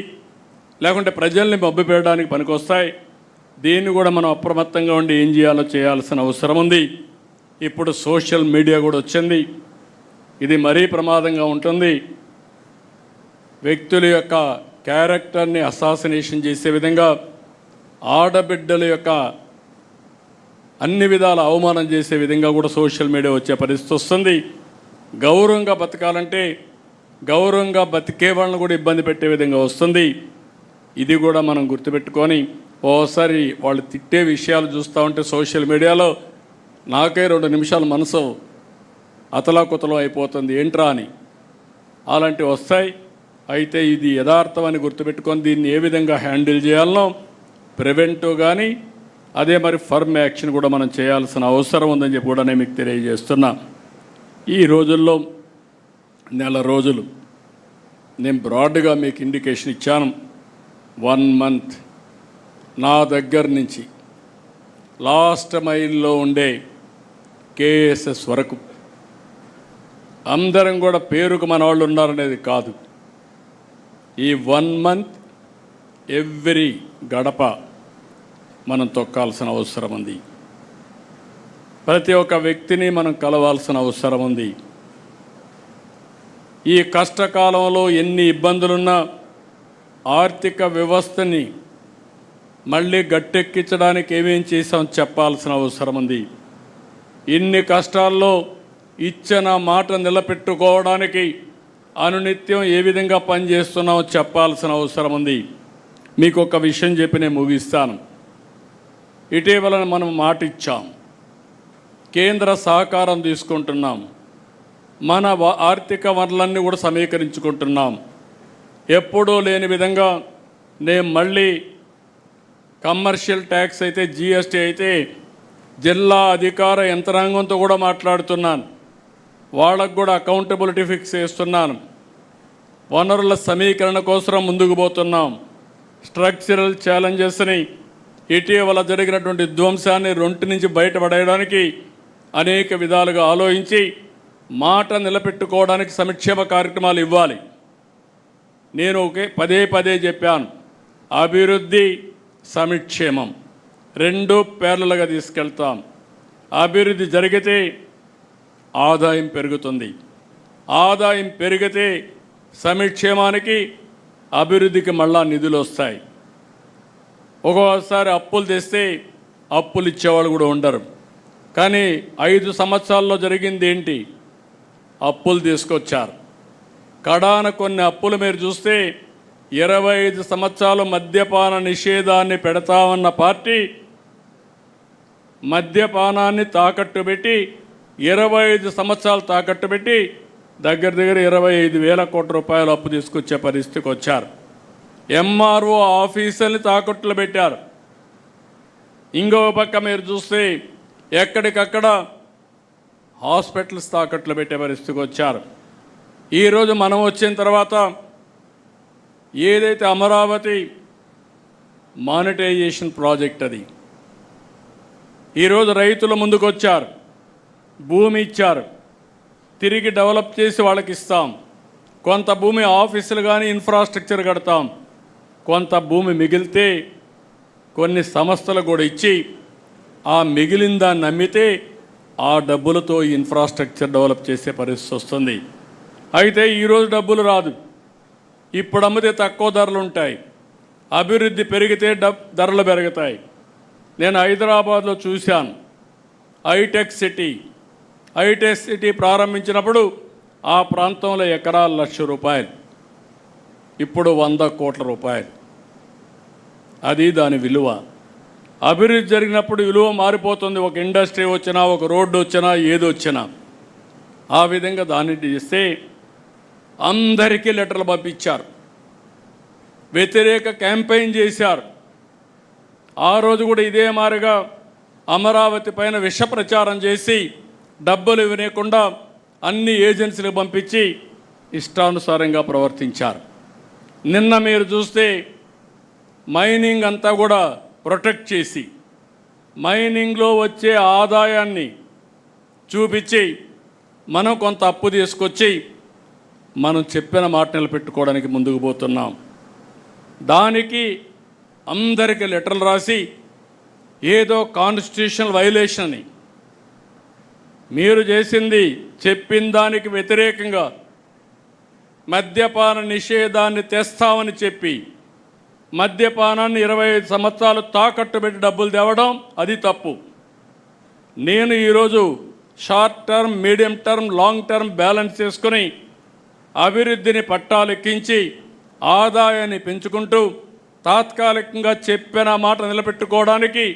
లేకుంటే ప్రజల్ని మభ్యపెట్టడానికి పనికొస్తాయి. దీన్ని కూడా మనం అప్రమత్తంగా ఉండి ఏం చేయాలో చేయాల్సిన అవసరం ఉంది. ఇప్పుడు సోషల్ మీడియా కూడా వచ్చింది, ఇది మరీ ప్రమాదంగా ఉంటుంది. వ్యక్తుల యొక్క క్యారెక్టర్ని అసాసినేషన్ చేసే విధంగా, ఆడబిడ్డల యొక్క అన్ని విధాల అవమానం చేసే విధంగా కూడా సోషల్ మీడియా వచ్చే పరిస్థితి వస్తుంది. గౌరవంగా బతకాలంటే గౌరవంగా బతికే వాళ్ళని కూడా ఇబ్బంది పెట్టే విధంగా వస్తుంది. ఇది కూడా మనం గుర్తుపెట్టుకొని, ఓసారి వాళ్ళు తిట్టే విషయాలు చూస్తూ ఉంటే సోషల్ మీడియాలో నాకే 2 నిమిషాలు మనసు అతలాకుతలం అయిపోతుంది, ఏంట్రా అని. అలాంటివి వస్తాయి. అయితే ఇది యథార్థం అని గుర్తుపెట్టుకొని దీన్ని ఏ విధంగా హ్యాండిల్ చేయాలనో ప్రివెంటివ్ కానీ అదే మరి ఫర్మ్ యాక్షన్ కూడా మనం చేయాల్సిన అవసరం ఉందని చెప్పి కూడా నేను మీకు తెలియజేస్తున్నా. ఈ రోజుల్లో నెల రోజులు నేను బ్రాడ్గా మీకు ఇండికేషన్ ఇచ్చాను. 1 మంత్ నా దగ్గర నుంచి లాస్ట్ మైల్లో ఉండే కేఎస్ఎస్ వరకు అందరం కూడా పేరుకు మన వాళ్ళు ఉన్నారనేది కాదు. ఈ 1 మంత్ ఎవ్రీ గడప మనం తొక్కాల్సిన అవసరం ఉంది. ప్రతి ఒక్క వ్యక్తిని మనం కలవాల్సిన అవసరం ఉంది. ఈ కష్టకాలంలో ఎన్ని ఇబ్బందులున్నా ఆర్థిక వ్యవస్థని మళ్ళీ గట్టెక్కించడానికి ఏమేం చేసాం చెప్పాల్సిన అవసరం ఉంది. ఇన్ని కష్టాల్లో ఇచ్చిన మాట నిలబెట్టుకోవడానికి అనునిత్యం ఏ విధంగా పనిచేస్తున్నామో చెప్పాల్సిన అవసరం ఉంది. మీకు ఒక విషయం చెప్పి నేను ముగిస్తాను. ఇటీవల మనం మాట ఇచ్చాం, కేంద్ర సహకారం తీసుకుంటున్నాం. మన ఆర్థిక వనరులన్నీ కూడా సమీకరించుకుంటున్నాం. ఎప్పుడూ లేని విధంగా నేను మళ్ళీ కమర్షియల్ ట్యాక్స్ అయితే జిఎస్టీ అయితే జిల్లా అధికార యంత్రాంగంతో కూడా మాట్లాడుతున్నాను. వాళ్ళకు కూడా అకౌంటబిలిటీ ఫిక్స్ చేస్తున్నాను. వనరుల సమీకరణ కోసం ముందుకు పోతున్నాం. స్ట్రక్చరల్ ఛాలెంజెస్ని ఇటీవల జరిగినటువంటి ధ్వంసాన్ని రొంటి నుంచి బయటపడేయడానికి అనేక విధాలుగా ఆలోచించి మాట నిలబెట్టుకోవడానికి సంక్షేమ కార్యక్రమాలు ఇవ్వాలి. నేను పదే చెప్పాను, అభివృద్ధి సంక్షేమం రెండు పేర్లలుగా తీసుకెళ్తాం. అభివృద్ధి జరిగితే ఆదాయం పెరుగుతుంది, ఆదాయం పెరిగితే సంక్షేమానికి అభివృద్ధికి మళ్ళా నిధులు వస్తాయి. ఒక్కోసారి అప్పులు తెస్తే అప్పులు ఇచ్చేవాళ్ళు కూడా ఉండరు. కానీ 5 సంవత్సరాల్లో జరిగింది ఏంటి? అప్పులు తీసుకొచ్చారు. కడాన కొన్ని అప్పులు మీరు చూస్తే 25 సంవత్సరాలు మద్యపాన నిషేధాన్ని పెడతామన్న పార్టీ మద్యపానాన్ని తాకట్టు పెట్టి 25 సంవత్సరాలు తాకట్టు పెట్టి దగ్గర 25,000 కోట్ల రూపాయలు అప్పు తీసుకొచ్చే పరిస్థితికి వచ్చారు. ఎంఆర్ఓ ఆఫీసుల్ని తాకట్టులు పెట్టారు. ఇంకో పక్క మీరు చూస్తే ఎక్కడికక్కడ హాస్పిటల్స్ తాకట్లు పెట్టే పరిస్థితికి వచ్చారు. ఈరోజు మనం వచ్చిన తర్వాత ఏదైతే అమరావతి మానిటైజేషన్ ప్రాజెక్ట్ అది ఈరోజు రైతుల ముందుకు వచ్చారు, భూమి ఇచ్చారు, తిరిగి డెవలప్ చేసి వాళ్ళకి ఇస్తాం. కొంత భూమి ఆఫీసులు కానీ ఇన్ఫ్రాస్ట్రక్చర్ కడతాం, కొంత భూమి మిగిలితే కొన్ని సంస్థలు కూడా ఇచ్చి ఆ మిగిలిన దాన్ని అమ్మితే ఆ డబ్బులతో ఇన్ఫ్రాస్ట్రక్చర్ డెవలప్ చేసే పరిస్థితి వస్తుంది. అయితే ఈరోజు డబ్బులు రాదు, ఇప్పుడు అమ్మితే తక్కువ ధరలు ఉంటాయి. అభివృద్ధి పెరిగితే ధరలు పెరుగుతాయి. నేను హైదరాబాద్లో చూశాను, హైటెక్ సిటీ ప్రారంభించినప్పుడు ఆ ప్రాంతంలో ఎకరాలు 1,00,000 రూపాయలు, ఇప్పుడు 100 కోట్ల రూపాయలు. అది దాని విలువ. అభివృద్ధి జరిగినప్పుడు విలువ మారిపోతుంది. ఒక ఇండస్ట్రీ వచ్చినా, ఒక రోడ్డు వచ్చినా, ఏది వచ్చినా ఆ విధంగా దాన్ని చేస్తే అందరికీ లెటర్లు పంపించారు, వ్యతిరేక క్యాంపెయిన్ చేశారు. ఆ రోజు కూడా ఇదే మారిగా అమరావతి పైన విష ప్రచారం చేసి డబ్బులు ఇవ్వకుండా అన్ని ఏజెన్సీలకు పంపించి ఇష్టానుసారంగా ప్రవర్తించారు. నిన్న మీరు చూస్తే మైనింగ్ అంతా కూడా ప్రొటెక్ట్ చేసి మైనింగ్లో వచ్చే ఆదాయాన్ని చూపించి మనం కొంత అప్పు తీసుకొచ్చి మనం చెప్పిన మాట నిలబెట్టుకోవడానికి ముందుకు పోతున్నాం. దానికి అందరికీ లెటర్లు రాసి ఏదో కాన్స్టిట్యూషనల్ వైలేషన్ అని మీరు చేసింది చెప్పిన దానికి వ్యతిరేకంగా మద్యపాన నిషేధాన్ని తెస్తామని చెప్పి మద్యపానాన్ని 25 సంవత్సరాలు తాకట్టు పెట్టి డబ్బులు తేవడం అది తప్పు. నేను ఈరోజు short term, medium term, long term balance చేసుకుని అభివృద్ధిని పట్టాలెక్కించి ఆదాయాన్ని పెంచుకుంటూ తాత్కాలికంగా చెప్పిన మాట నిలబెట్టుకోవడానికి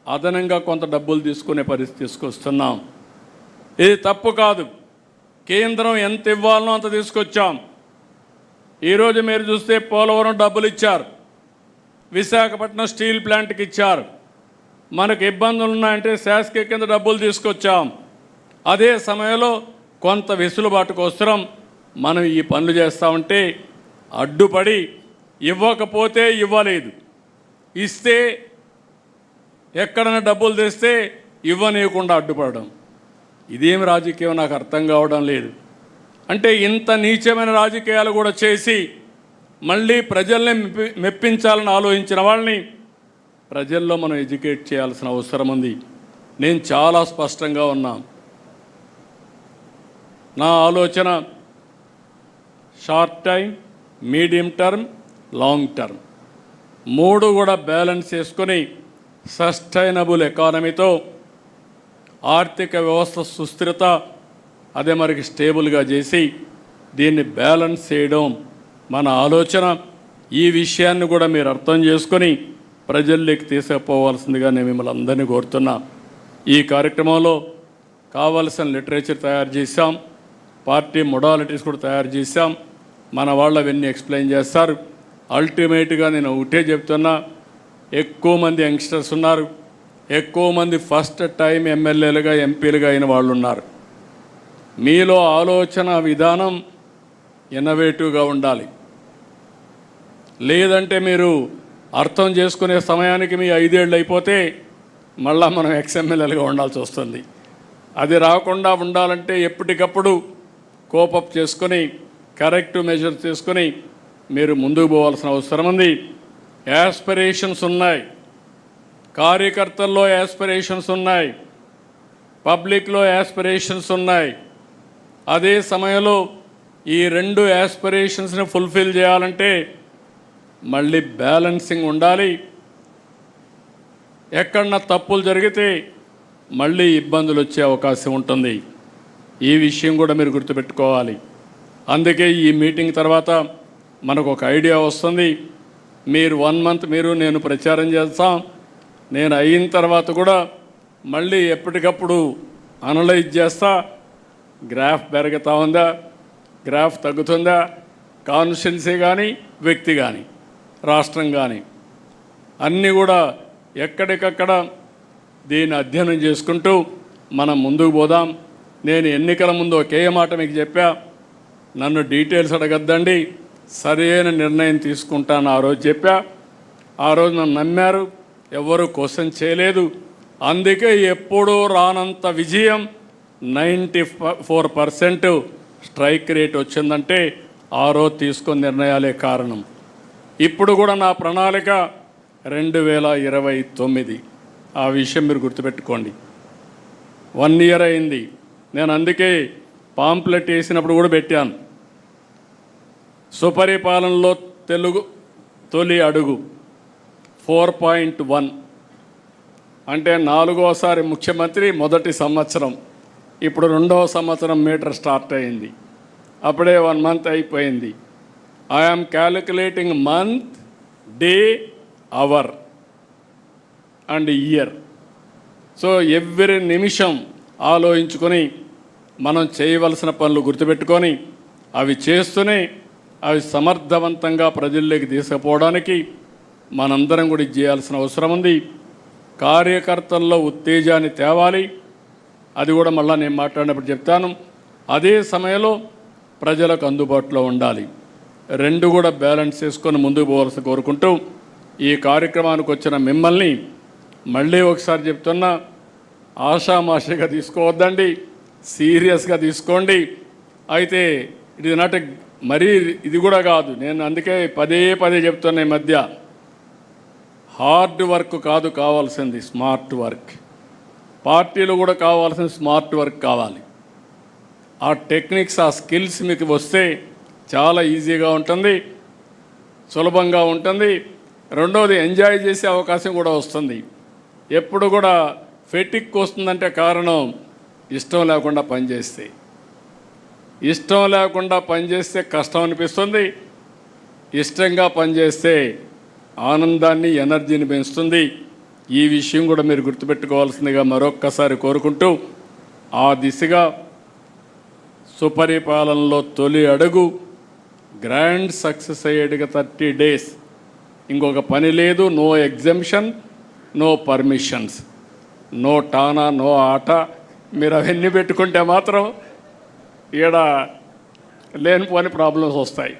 అదనంగా కొంత డబ్బులు తీసుకునే పరిస్థితి తీసుకొస్తున్నాం. ఇది తప్పు కాదు. కేంద్రం ఎంత ఇవ్వాలనో అంత తీసుకొచ్చాం. ఈరోజు మీరు చూస్తే పోలవరం డబ్బులు ఇచ్చారు, విశాఖపట్నం స్టీల్ ప్లాంట్కి ఇచ్చారు. మనకు ఇబ్బందులు ఉన్నాయంటే శాసక కింద డబ్బులు తీసుకొచ్చాం. అదే సమయంలో కొంత వెసులుబాటు కోసం మనం ఈ పనులు చేస్తామంటే అడ్డుపడి ఇవ్వకపోతే ఇవ్వలేదు, ఇస్తే ఎక్కడైనా డబ్బులు తెస్తే ఇవ్వనీయకుండా అడ్డుపడడం, ఇదేం రాజకీయం నాకు అర్థం కావడం లేదు. అంటే ఇంత నీచమైన రాజకీయాలు కూడా చేసి మళ్ళీ ప్రజల్ని మెప్పించాలని ఆలోచించిన వాళ్ళని ప్రజల్లో మనం ఎడ్యుకేట్ చేయాల్సిన అవసరం ఉంది. నేను చాలా స్పష్టంగా ఉన్నా. నా ఆలోచన short time, medium term, long term 3 కూడా బ్యాలెన్స్ చేసుకొని సస్టైనబుల్ ఎకానమీతో ఆర్థిక వ్యవస్థ సుస్థిరత అదే మరికి స్టేబుల్గా చేసి దీన్ని బ్యాలెన్స్ చేయడం మన ఆలోచన. ఈ విషయాన్ని కూడా మీరు అర్థం చేసుకొని ప్రజల్లోకి తీసుకుపోవాల్సిందిగా నేను మిమ్మల్ని అందరినీ కోరుతున్నా. ఈ కార్యక్రమంలో కావలసిన లిటరేచర్ తయారు చేశాం. పార్టీ మొడాలిటీస్ కూడా తయారు చేశాం. మన వాళ్ళు అవన్నీ ఎక్స్ప్లెయిన్ చేస్తారు. అల్టిమేట్గా నేను ఒకటే చెప్తున్నా, ఎక్కువ మంది యంగ్స్టర్స్ ఉన్నారు, ఎక్కువ మంది ఫస్ట్ టైం ఎమ్మెల్యేలుగా ఎంపీలుగా అయిన వాళ్ళు ఉన్నారు. మీలో ఆలోచన విధానం ఇన్నోవేటివ్గా ఉండాలి. లేదంటే మీరు అర్థం చేసుకునే సమయానికి మీ 5 ఏళ్ళు అయిపోతే మళ్ళా మనం ఎక్స్ఎమ్మెల్యేలుగా ఉండాల్సి వస్తుంది. అది రాకుండా ఉండాలంటే ఎప్పటికప్పుడు కోపప్ చేసుకొని కరెక్ట్ మెజర్ చేసుకొని మీరు ముందుకు పోవాల్సిన అవసరం ఉంది. యాస్పిరేషన్స్ ఉన్నాయి, కార్యకర్తల్లో యాస్పిరేషన్స్ ఉన్నాయి, పబ్లిక్లో యాస్పిరేషన్స్ ఉన్నాయి. అదే సమయంలో ఈ 2 యాస్పిరేషన్స్ని ఫుల్ఫిల్ చేయాలంటే మళ్ళీ బ్యాలెన్సింగ్ ఉండాలి. ఎక్కడన్నా తప్పులు జరిగితే మళ్ళీ ఇబ్బందులు వచ్చే అవకాశం ఉంటుంది. ఈ విషయం కూడా మీరు గుర్తుపెట్టుకోవాలి. అందుకే ఈ మీటింగ్ తర్వాత మనకు ఒక ఐడియా వస్తుంది. మీరు 1 మంత్ నేను ప్రచారం చేస్తాం. నేను అయిన తర్వాత కూడా మళ్ళీ ఎప్పటికప్పుడు అనలైజ్ చేస్తా. గ్రాఫ్ పెరుగుతూ ఉందా, గ్రాఫ్ తగ్గుతుందా, కాన్స్టిట్యున్సీ కానీ వ్యక్తి కానీ రాష్ట్రం కానీ అన్నీ కూడా ఎక్కడికక్కడ దీన్ని అధ్యయనం చేసుకుంటూ మనం ముందుకు పోదాం. నేను ఎన్నికల ముందు ఒకే మాట మీకు చెప్పా, నన్ను డీటెయిల్స్ అడగద్దండి, సరైన నిర్ణయం తీసుకుంటాను ఆ రోజు చెప్పా. ఆ రోజు నన్ను నమ్మారు, ఎవరు క్వశ్చన్ చేయలేదు. అందుకే ఎప్పుడూ రానంత విజయం 94% స్ట్రైక్ రేట్ వచ్చిందంటే ఆ రోజు తీసుకున్న నిర్ణయాలే కారణం. ఇప్పుడు కూడా నా ప్రణాళిక 2029. ఆ విషయం మీరు గుర్తుపెట్టుకోండి. 1 ఇయర్ అయింది. నేను అందుకే పాంప్లెట్ వేసినప్పుడు కూడా పెట్టాను, సుపరిపాలనలో తెలుగు తొలి అడుగు 4.1 అంటే 4వసారి ముఖ్యమంత్రి మొదటి సంవత్సరం. ఇప్పుడు 2వ సంవత్సరం మీటర్ స్టార్ట్ అయింది. అప్పుడే 1 మంత్ అయిపోయింది. I'm calculating month, day, hour and year. So every నిమిషం ఆలోచించుకొని మనం చేయవలసిన పనులు గుర్తుపెట్టుకొని అవి చేస్తూనే అవి సమర్థవంతంగా ప్రజల్లోకి తీసుకుపోవడానికి మనందరం కూడా చేయాల్సిన అవసరం ఉంది. కార్యకర్తల్లో ఉత్తేజాన్ని తేవాలి. అది కూడా మళ్ళీ నేను మాట్లాడినప్పుడు చెప్తాను. అదే సమయంలో ప్రజలకు అందుబాటులో ఉండాలి. 2 కూడా బ్యాలెన్స్ చేసుకొని ముందుకు పోవాల్సి కోరుకుంటూ ఈ కార్యక్రమానికి వచ్చిన మిమ్మల్ని మళ్ళీ ఒకసారి చెప్తున్నా, ఆషామాషిగా తీసుకోవద్దండి, సీరియస్గా తీసుకోండి. అయితే ఇది నాట్ మరీ ఇది కూడా కాదు. నేను అందుకే పదే చెప్తున్నా, ఈ మధ్య హార్డ్ వర్క్ కాదు కావాల్సింది, స్మార్ట్ వర్క్. పార్టీలు కూడా కావాల్సిన స్మార్ట్ వర్క్ కావాలి. ఆ టెక్నిక్స్, ఆ స్కిల్స్ మీకు వస్తే చాలా ఈజీగా ఉంటుంది, సులభంగా ఉంటుంది. రెండవది ఎంజాయ్ చేసే అవకాశం కూడా వస్తుంది. ఎప్పుడు కూడా ఫెటిక్ వస్తుందంటే కారణం ఇష్టం లేకుండా పనిచేస్తే. ఇష్టం లేకుండా పనిచేస్తే కష్టం అనిపిస్తుంది, ఇష్టంగా పనిచేస్తే ఆనందాన్ని, ఎనర్జీని పెంచుతుంది. ఈ విషయం కూడా మీరు గుర్తుపెట్టుకోవాల్సిందిగా మరొక్కసారి కోరుకుంటూ, ఆ దిశగా సుపరిపాలనలో తొలి అడుగు గ్రాండ్ సక్సెస్ అయ్యేట్టుగా 30 days. ఇంకొక పని లేదు, no exemption, no permissions, no టానా, నో ఆట. మీరు అవన్నీ పెట్టుకుంటే మాత్రం ఈడ లేనిపోని ప్రాబ్లమ్స్ వస్తాయి.